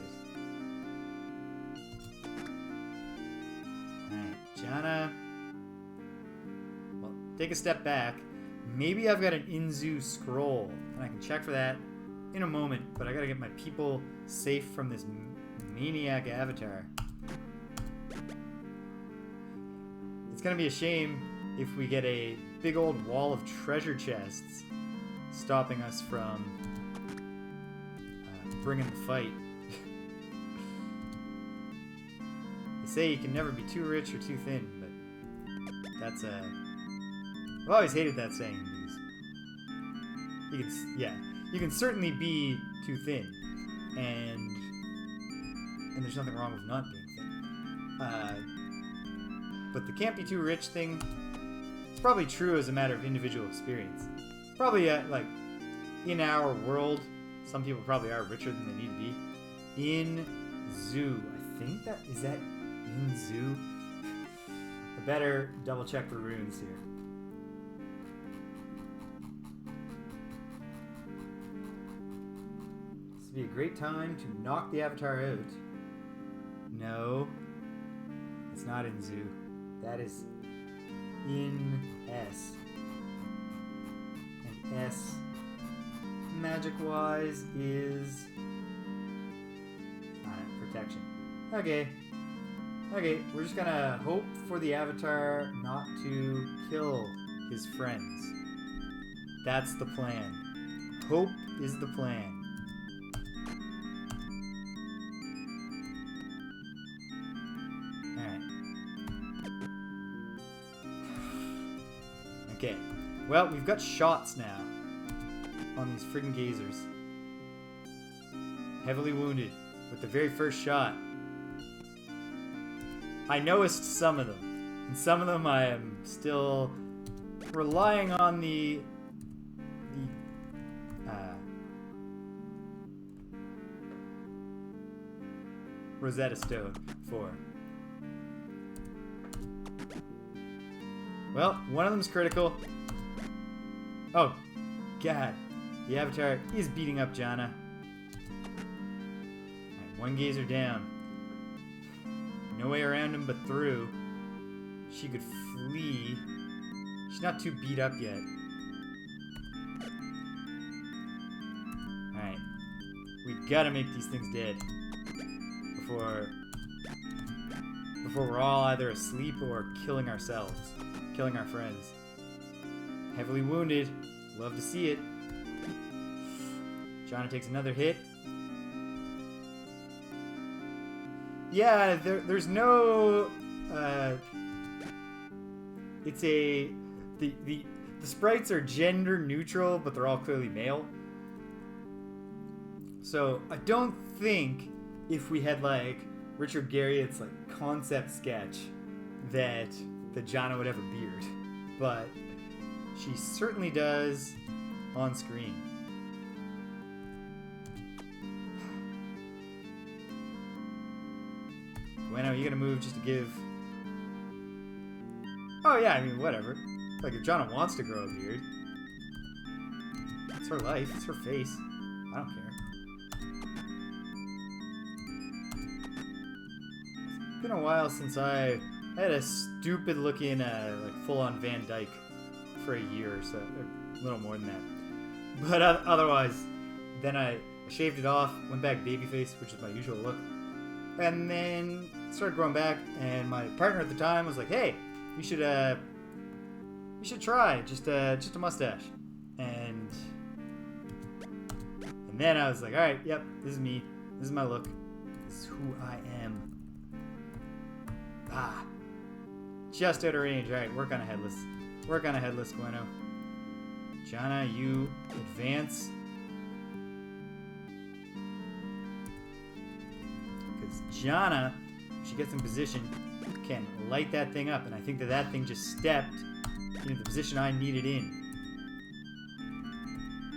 Alright, Jana. Well, take a step back. Maybe I've got an Inzu scroll, and I can check for that in a moment, but I gotta get my people safe from this maniac avatar. It's gonna be a shame if we get a big old wall of treasure chests stopping us from bringing the fight. They say you can never be too rich or too thin, but that's I've always hated that saying. You can certainly be too thin, and there's nothing wrong with not being thin. But the can't be too rich thing, it's probably true as a matter of individual experience. Probably like in our world, some people probably are richer than they need to be. In zoo, I think that is that in zoo. I better double check the runes here. This would be a great time to knock the avatar out. No, it's not in zoo. That is in S. And S, magic-wise, is protection. Okay, we're just gonna hope for the avatar not to kill his friends. That's the plan. Hope is the plan. Okay, well, we've got shots now on these friggin' gazers. Heavily wounded with the very first shot. I noticed some of them, and some of them I am still relying on the Rosetta Stone for. Well, one of them's critical. Oh, God. The avatar is beating up Jana. Alright, one gazer down. No way around him but through. She could flee. She's not too beat up yet. Alright. We gotta make these things dead. Before we're all either asleep or killing ourselves. Killing our friends. Heavily wounded. Love to see it. Jana takes another hit. Yeah, there's no... it's a... The sprites are gender neutral, but they're all clearly male. So, I don't think if we had, like, Richard Garriott's, like, concept sketch that Jana would have a beard, but she certainly does on screen. Bueno, you gonna move just to give... Oh yeah, I mean, whatever. Like, if Jana wants to grow a beard, it's her life, it's her face. I don't care. It's been a while since I had a stupid looking, like full-on Van Dyke for a year or so, a little more than that. But otherwise, then I shaved it off, went back babyface, which is my usual look, and then started growing back. And my partner at the time was like, "Hey, you should try just a mustache." And then I was like, "All right, yep, this is me. This is my look. This is who I am." Just out of range. Alright, work on a headless. Work on a headless, Gweno. Jana, you advance. Because Jana, if she gets in position, can light that thing up. And I think that that thing just stepped into the position I needed in.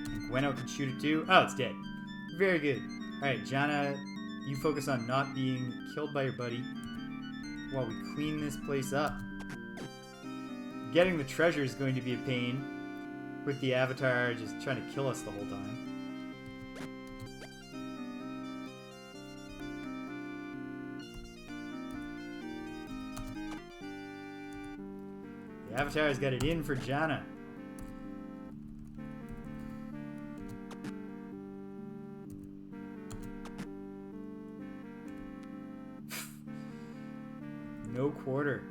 And Gweno can shoot it too. Oh, it's dead. Very good. Alright, Jana, you focus on not being killed by your buddy while we clean this place up. Getting the treasure is going to be a pain with the Avatar just trying to kill us the whole time. The Avatar's got it in for Jana. No quarter.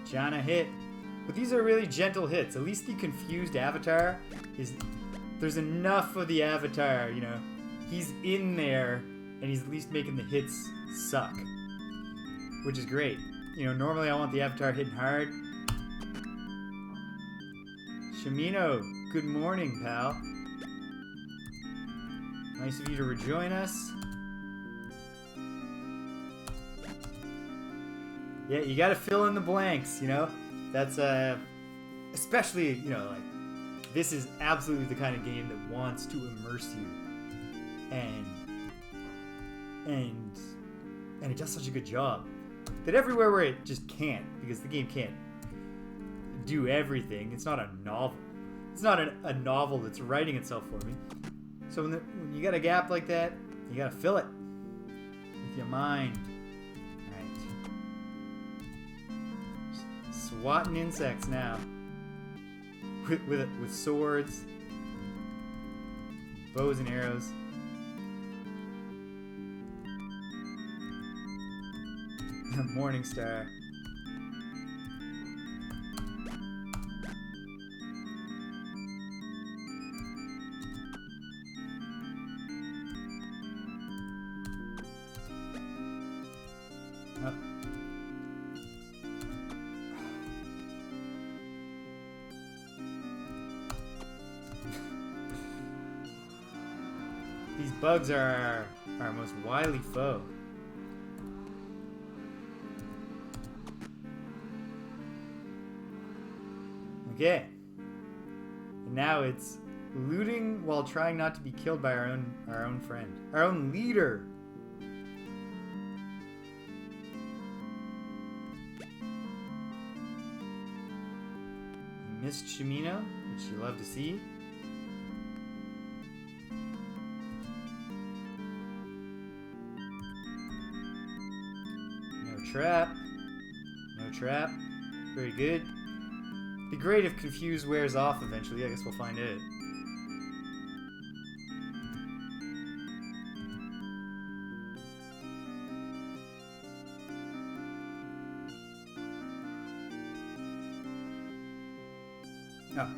Jana hit. But these are really gentle hits. At least the confused Avatar is... There's enough of the Avatar, you know. He's in there, and he's at least making the hits suck. Which is great. You know, normally I want the Avatar hitting hard. Shamino, good morning, pal. Nice of you to rejoin us. Yeah, you gotta fill in the blanks, you know? That's, especially, you know, like, this is absolutely the kind of game that wants to immerse you. And it does such a good job that everywhere where it just can't, because the game can't do everything. It's not a novel. It's not a novel that's writing itself for me. So when you got a gap like that, you gotta fill it with your mind. Swatting insects now with swords, bows and arrows. Morning Star. Oh. These bugs are our most wily foe. Okay. And now it's looting while trying not to be killed by our own friend. Our own leader. Missed Shamino, which you love to see. Trap. No trap. Very good. Be great if Confuse wears off eventually. I guess we'll find out. Oh.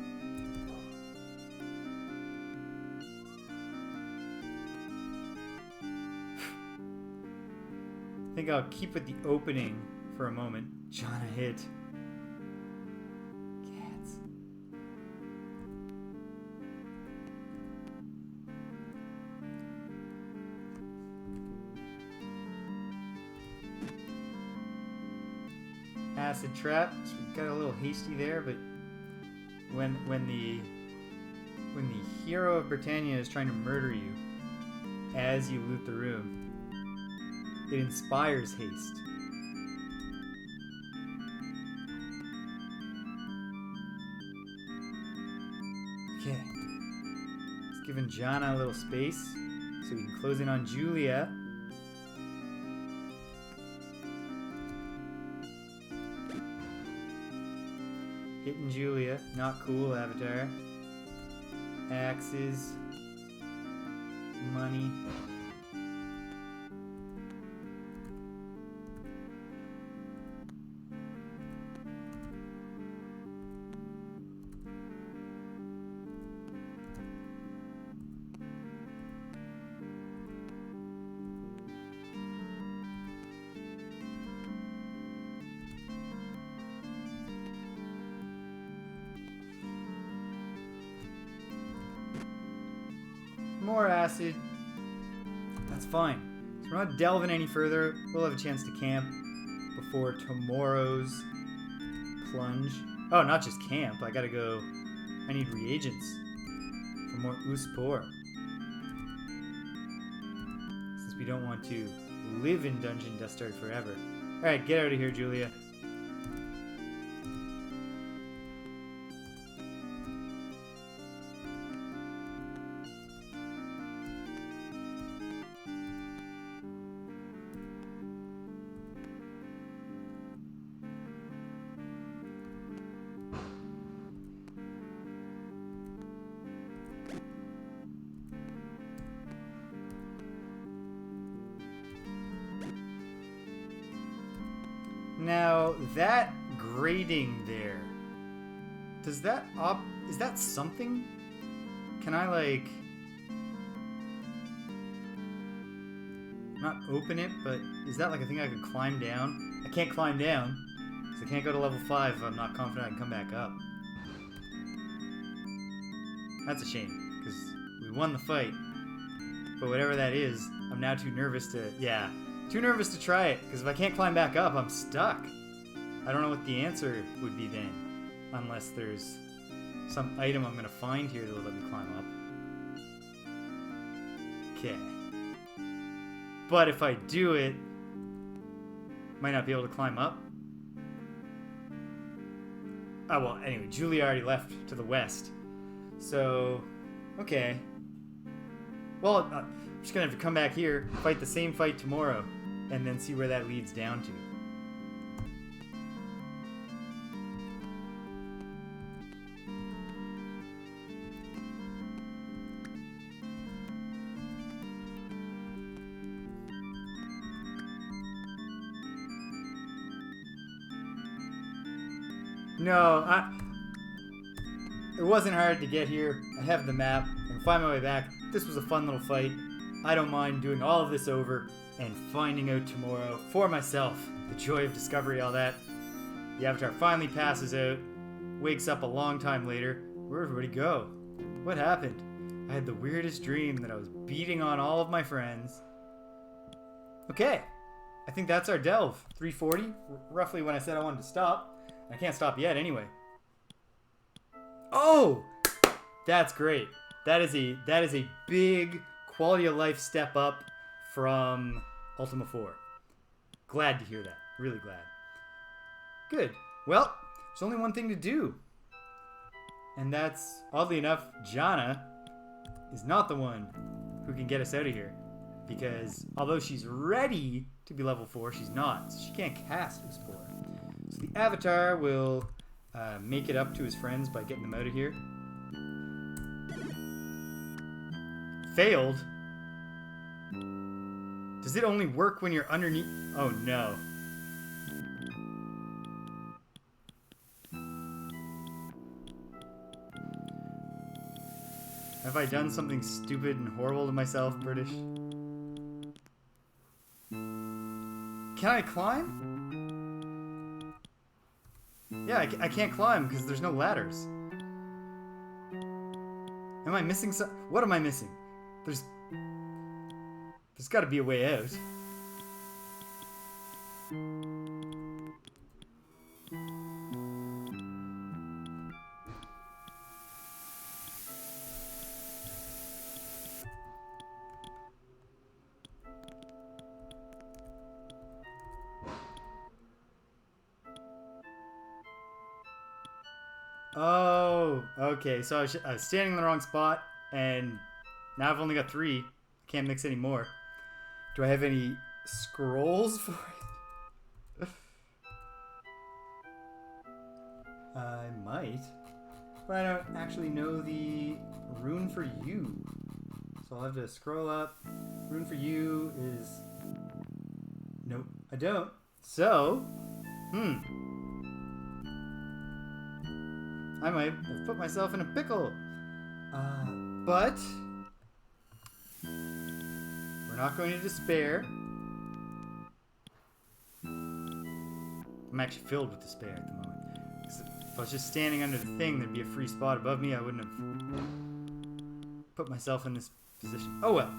I think I'll keep with the opening for a moment. Jana hit. Cats. Acid trap. So we got a little hasty there, but when the hero of Britannia is trying to murder you as you loot the room, it inspires haste. Okay. It's giving Jana a little space so we can close in on Julia. Hitting Julia. Not cool, Avatar. Axes. Money. More acid. That's fine. So we're not delving any further. We'll have a chance to camp before tomorrow's plunge. Oh, not just camp. I gotta go. I need reagents for more Uspor. Since we don't want to live in Dungeon Destard forever. Alright, get out of here, Julia. Now, that grating there, is that something? Can I, like, not open it, but is that like a thing I could climb down? I can't climb down, because I can't go to level 5 if I'm not confident I can come back up. That's a shame, because we won the fight. But whatever that is, I'm now too nervous to, too nervous to try it, because if I can't climb back up, I'm stuck. I don't know what the answer would be then, unless there's some item I'm going to find here that will let me climb up. Okay. But if I do it, might not be able to climb up. Oh, well, anyway, Julia already left to the west. So, okay. Well, I'm just going to have to come back here, fight the same fight tomorrow, and then see where that leads down to. No, it wasn't hard to get here. I have the map and find my way back. This was a fun little fight. I don't mind doing all of this over and finding out tomorrow for myself. The joy of discovery, all that. The Avatar finally passes out, wakes up a long time later. Where'd everybody go? What happened? I had the weirdest dream that I was beating on all of my friends. Okay, I think that's our delve. 340, roughly when I said I wanted to stop. I can't stop yet anyway. Oh! That's great. That is a big quality of life step up from Ultima 4. Glad to hear that. Really glad. Good. Well, there's only one thing to do. And that's, oddly enough, Jana is not the one who can get us out of here. Because although she's ready to be level 4, she's not. So she can't cast Uspor. So the Avatar will make it up to his friends by getting them out of here. Failed? Does it only work when you're underneath? Oh no. Have I done something stupid and horrible to myself, British? Can I climb? Yeah, I can't climb because there's no ladders. Am I missing some? What am I missing? There's got to be a way out. Oh, okay. So I was standing in the wrong spot, and now I've only got 3. Can't mix any more. Do I have any scrolls for it? I might, but I don't actually know the rune for you. So I'll have to scroll up. Rune for you is... Nope, I don't. So, I might have put myself in a pickle. But we're not going to despair. I'm actually filled with despair at the moment. If I was just standing under the thing, there'd be a free spot above me. I wouldn't have put myself in this position. Oh well.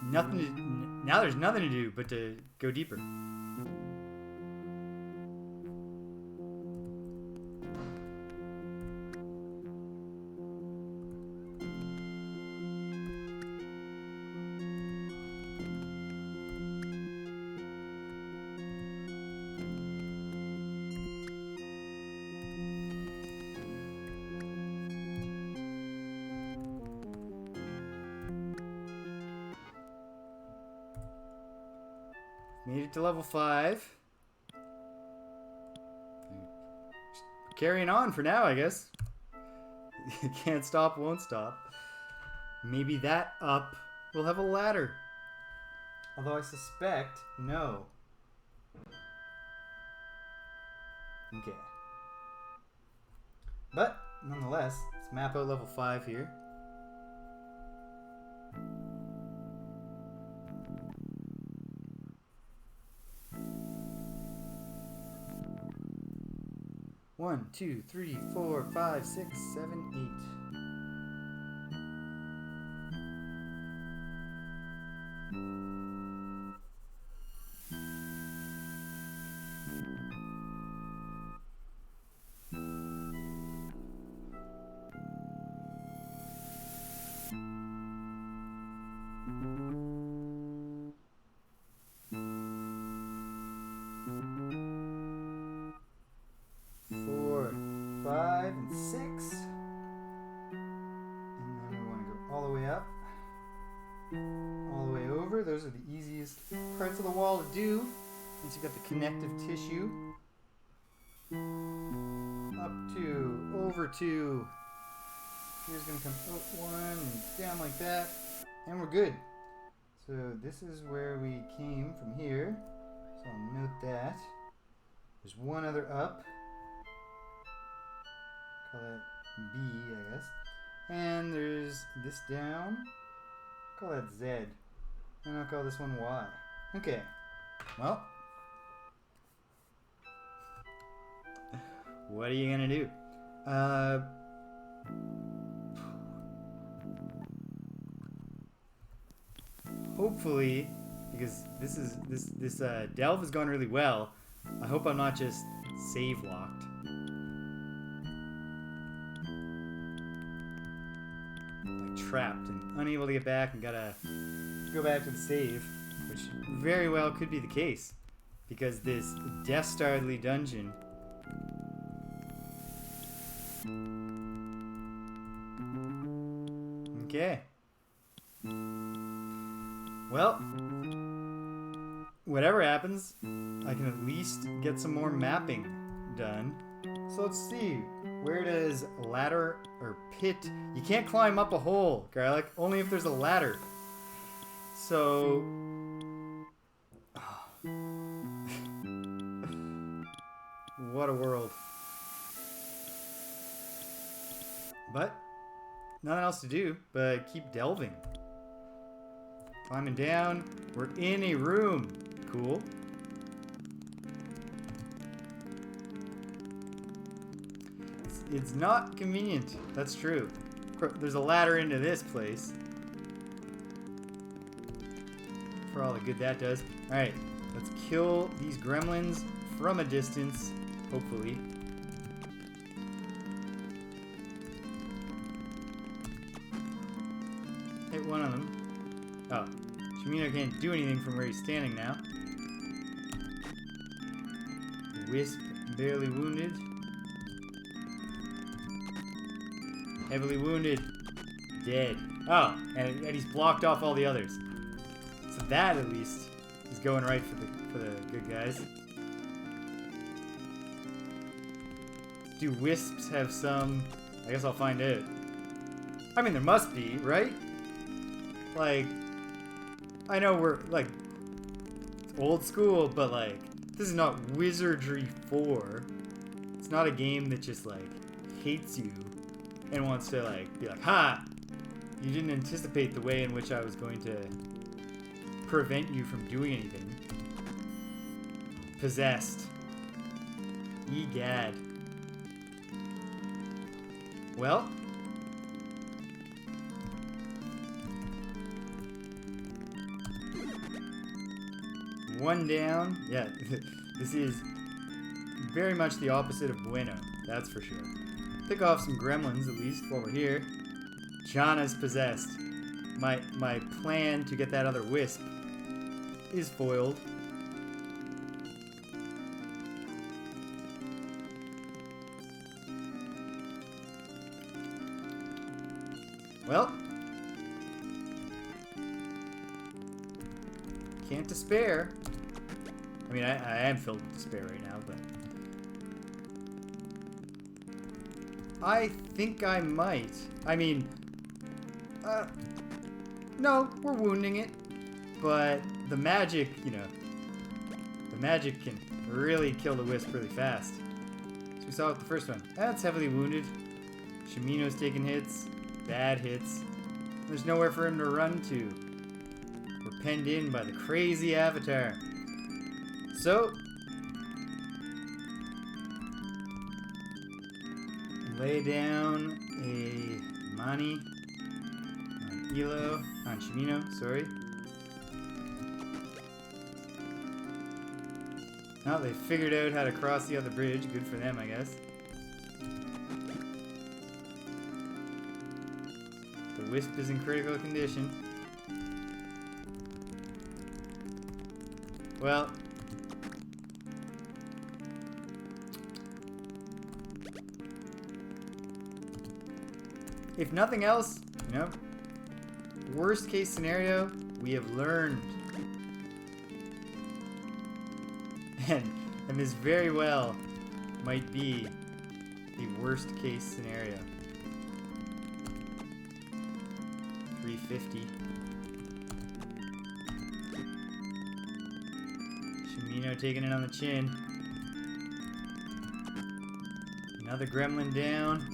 Nothing to, now there's nothing to do but to go deeper. Made it to level 5. Carrying on for now, I guess. Can't stop, won't stop. Maybe that up will have a ladder. Although I suspect no. Okay. But, nonetheless, let's map out level 5 here. One, 2, 3, 4, 5, 6, 7, 5 and 6. And then we want to go all the way up. All the way over. Those are the easiest parts of the wall to do. Once you've got the connective tissue. Up 2, over 2. Here's going to come out 1 and down like that. And we're good. So this is where we came from here. So I'll note that. There's one other up. Call that B, I guess. And there's this down. Call that Z. And I'll call this one Y. Okay. Well. What are you gonna do? Hopefully, because this delve has gone really well, I hope I'm not just save locked. Trapped and unable to get back and gotta go back to the save, which very well could be the case because this Destardly dungeon okay. Well, whatever happens, I can at least get some more mapping done. So let's see. Where does ladder or pit? You can't climb up a hole, Garlic. Only if there's a ladder. So... what a world. But, nothing else to do but keep delving. Climbing down. We're in a room. Cool. It's not convenient. That's true. There's a ladder into this place. For all the good that does. Alright, let's kill these gremlins from a distance, hopefully. Hit one of them. Oh, Shimino can't do anything from where he's standing now. Wisp barely wounded. Heavily wounded. Dead. Oh, and he's blocked off all the others. So that, at least, is going right for the good guys. Do wisps have some... I guess I'll find out. I mean, there must be, right? Like, I know we're, like, old school, but, like, this is not Wizardry 4. It's not a game that just, like, hates you and wants to, like, be like, ha! You didn't anticipate the way in which I was going to prevent you from doing anything. Possessed. Egad. Well. One down. Yeah, this is very much the opposite of bueno. That's for sure. Pick off some gremlins at least while we're here. Jana's possessed. My plan to get that other wisp is foiled. Well, can't despair. I mean, I am filled with despair right now, but I think I might. I mean, no, we're wounding it, but the magic, you know, the magic can really kill the wisp really fast. So we saw with the first one. That's heavily wounded. Shimino's taking hits, bad hits. There's nowhere for him to run to. We're penned in by the crazy avatar. So, lay down a Mani on Ilo, on Shimino, sorry. Oh, they figured out how to cross the other bridge. Good for them, I guess. The wisp is in critical condition. Well, if nothing else, you know, worst case scenario, we have learned. And this very well might be the worst case scenario. 350. Shimino taking it on the chin. Another gremlin down.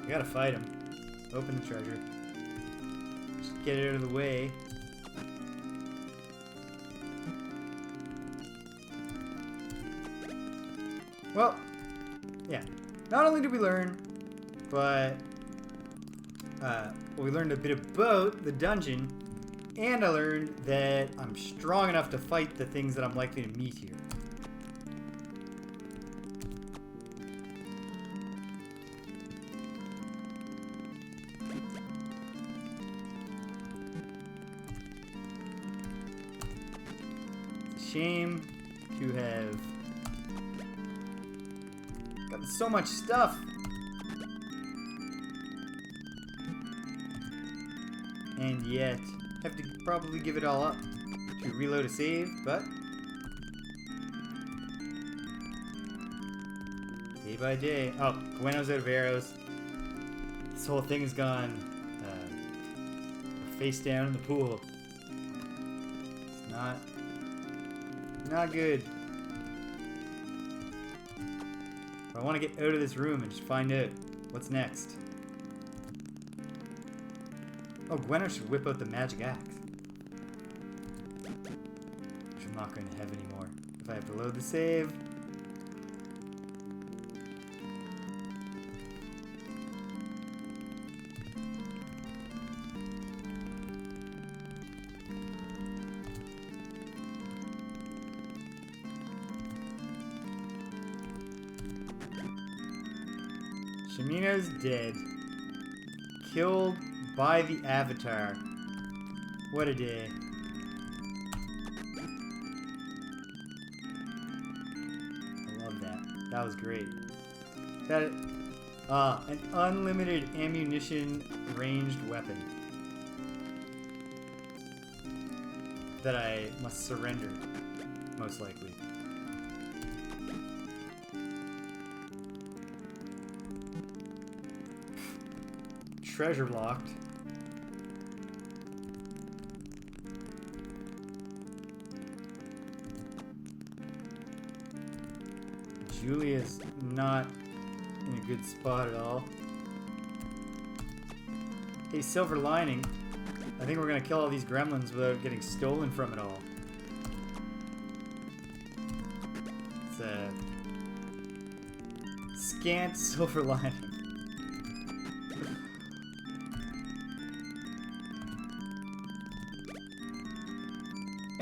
We gotta fight him. Open the treasure. Just get it out of the way. Well, yeah. Not only did we learn, but we learned a bit about the dungeon, and I learned that I'm strong enough to fight the things that I'm likely to meet here. Shame to have gotten so much stuff. And yet, have to probably give it all up to reload a save, but day by day. Oh, Gweno's out of arrows. This whole thing is gone face down in the pool. It's not good. I want to get out of this room and just find out what's next. Oh, Gweno should whip out the magic axe. Which I'm not going to have anymore. If I have to load the save. Shimino's dead. Killed by the Avatar. What a day. I love that. That was great. That an unlimited ammunition ranged weapon that I must surrender, most likely. Treasure locked. Julia's not in a good spot at all. Hey, Silver Lining. I think we're gonna kill all these gremlins without getting stolen from it all. It's a scant Silver Lining.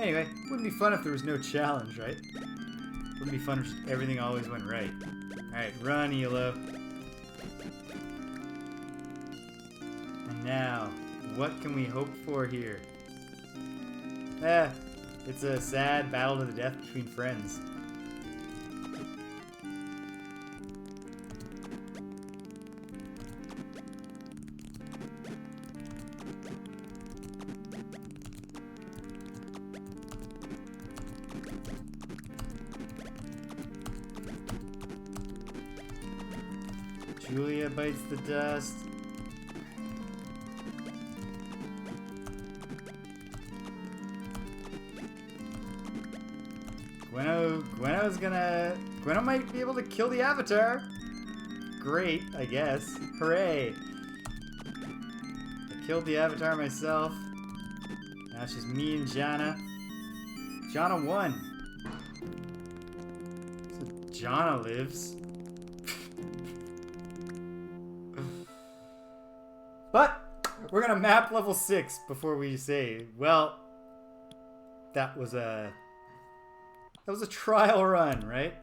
Anyway, wouldn't be fun if there was no challenge, right? Wouldn't be fun if just everything always went right. Alright, run, Elo. And now, what can we hope for here? It's a sad battle to the death between friends. Julia bites the dust. Gweno might be able to kill the Avatar. Great, I guess. Hooray. I killed the Avatar myself. Now it's just me and Jana. Jana won. So Jana lives. But we're gonna map level 6 before we say, well, that was a trial run, right?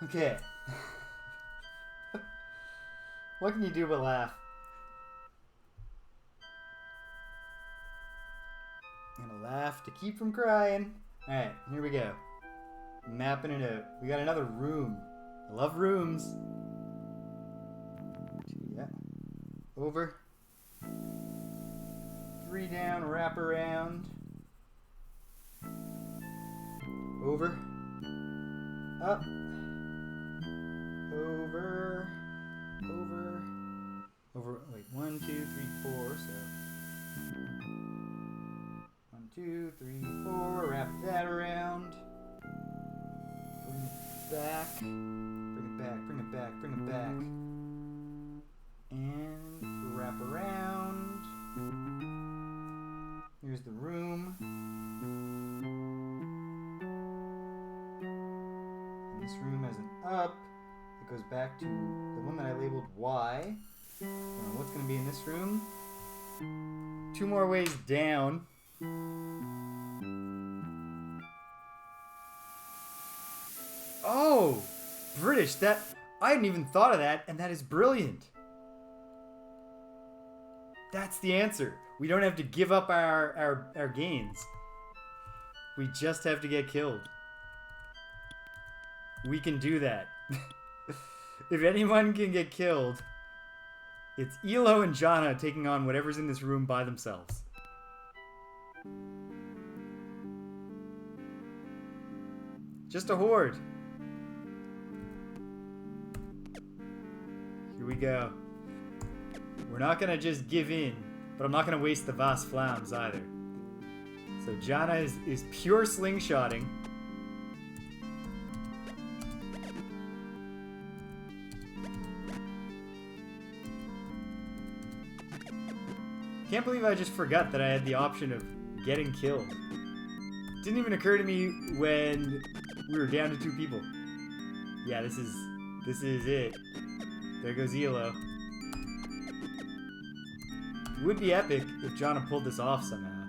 Okay. What can you do but laugh? I'm gonna laugh to keep from crying. Alright, here we go. Mapping it out. We got another room. I love rooms. Yeah. Over. 3 down, wrap around. Over. Up. Over. Over. Over. Wait, 1, 2, 3, 4. So 1, 2, 3, 4. Wrap that around. Bring it back. Bring it back. Bring it back. Bring it back. And wrap around. Here's the room. And this room has an up. It goes back to the one that I labeled Y. What's going to be in this room? 2 more ways down. Oh! British! That I hadn't even thought of that, and that is brilliant. That's the answer. We don't have to give up our gains. We just have to get killed. We can do that. If anyone can get killed, it's Elo and Jana taking on whatever's in this room by themselves. Just a horde. Here we go. We're not gonna just give in, but I'm not gonna waste the Vas Flams either. So Jana is pure slingshotting. Can't believe I just forgot that I had the option of getting killed. Didn't even occur to me when we were down to 2 people. Yeah, this is it. There goes Elo. It would be epic if Jana pulled this off somehow.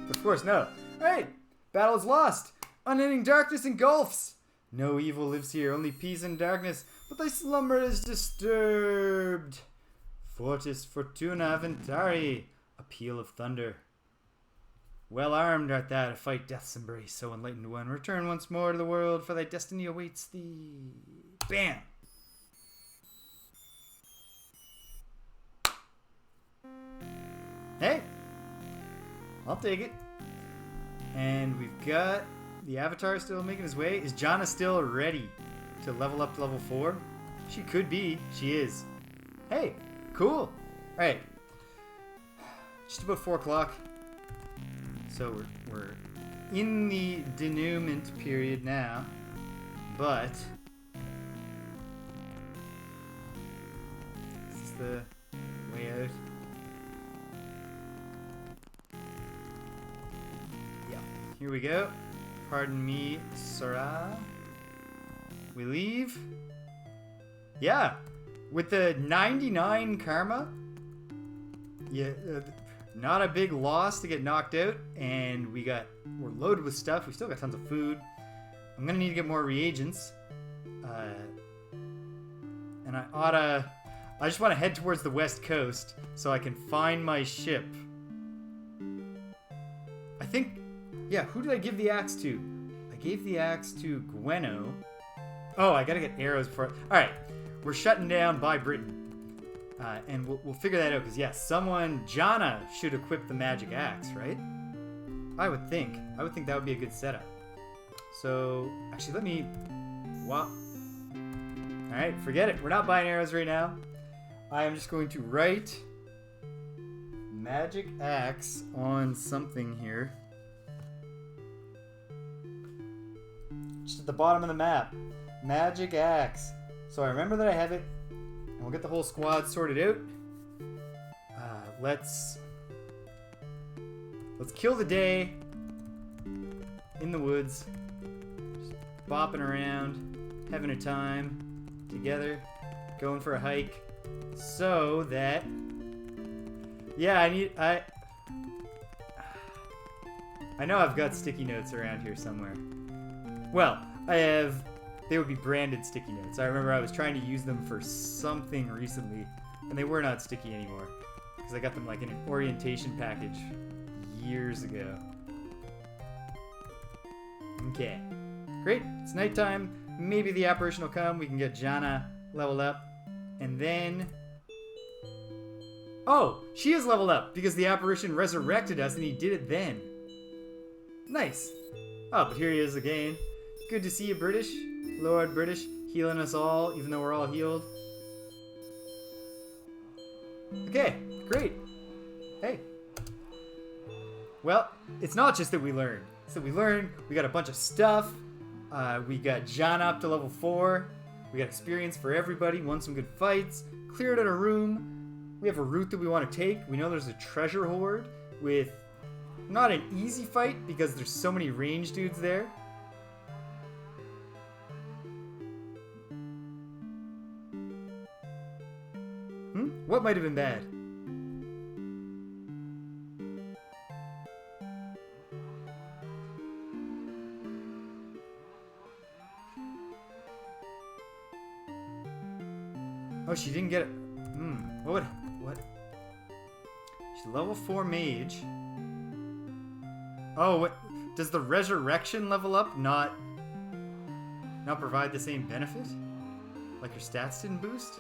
Of course, no. Alright! Battle is lost! Unending darkness engulfs! No evil lives here, only peace and darkness, but thy slumber is disturbed. Fortis Fortuna Ventari, a peal of thunder. Well armed art thou to fight death's embrace, so enlightened one. Return once more to the world, for thy destiny awaits thee. Bam! Hey! I'll take it. And we've got the Avatar still making his way. Is Jana still ready to level up to level 4? She could be. She is. Hey! Cool. Alright. Just about 4 o'clock. So we're in the denouement period now. But is this the way out? Yeah. Here we go. Pardon me, Sarah. We leave. Yeah. With the 99 karma, yeah, not a big loss to get knocked out, and we're loaded with stuff. We still got tons of food. I'm gonna need to get more reagents, and I just want to head towards the west coast so I can find my ship. I think, yeah. Who did I give the axe to? I gave the axe to Gweno. Oh, I gotta get arrows before. All right, we're shutting down by Britain. And we'll figure that out, because Jana should equip the magic axe, right? I would think that would be a good setup. So, actually, Alright, forget it. We're not buying arrows right now. I am just going to write magic axe on something here. Just at the bottom of the map. Magic axe. So I remember that I have it. And we'll get the whole squad sorted out. Let's kill the day in the woods, just bopping around, having a time together, going for a hike, so that I know I've got sticky notes around here somewhere. Well, they would be branded sticky notes. I remember I was trying to use them for something recently, and they were not sticky anymore. Because I got them like in an orientation package years ago. Okay. Great. It's nighttime. Maybe the apparition will come. We can get Jana leveled up. And then... Oh! She is leveled up because the apparition resurrected us and he did it then. Nice. Oh, but here he is again. Good to see you, British. Lord British, healing us all, even though we're all healed. Okay, great. Hey. Well, it's not just that we learned. It's that we got a bunch of stuff. We got John up to level 4. We got experience for everybody, won some good fights, cleared out a room. We have a route that we want to take. We know there's a treasure hoard with not an easy fight because there's so many range dudes there. What might have been bad? Oh, she didn't get it. What? She's level 4 mage. Oh, what? Does the resurrection level up not provide the same benefit? Like your stats didn't boost?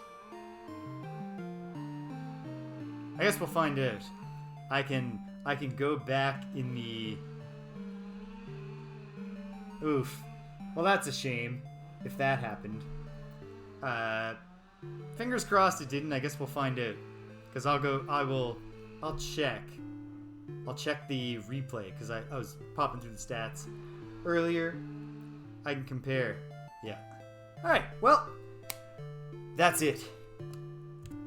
I guess we'll find out. I can go back in the... Oof. Well, that's a shame if that happened. Fingers crossed it didn't. I guess we'll find out. Because I'll check. I'll check the replay because I was popping through the stats earlier. I can compare. Yeah. Alright, well, that's it.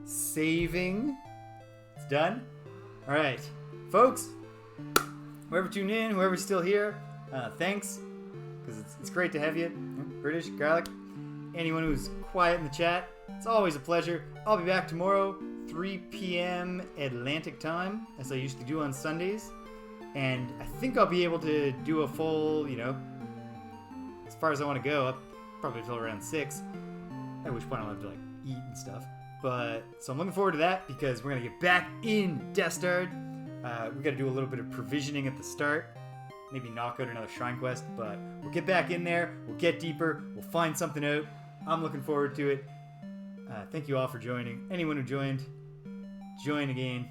Saving. It's done. Alright, folks, whoever tuned in, whoever's still here, thanks, because it's great to have you. British, Garlic, anyone who's quiet in the chat, it's always a pleasure. I'll be back tomorrow, 3 p.m. Atlantic time, as I used to do on Sundays, and I think I'll be able to do a full, as far as I want to go, up probably until around 6, at which point I'll have to, eat and stuff. But, so I'm looking forward to that because we're going to get back in Destard. We got to do a little bit of provisioning at the start. Maybe knock out another shrine quest, but we'll get back in there. We'll get deeper. We'll find something out. I'm looking forward to it. Thank you all for joining. Anyone who joined, join again.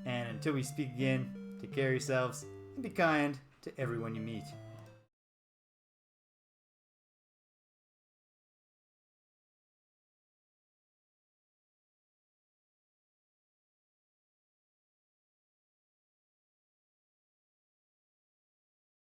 And until we speak again, take care of yourselves and be kind to everyone you meet.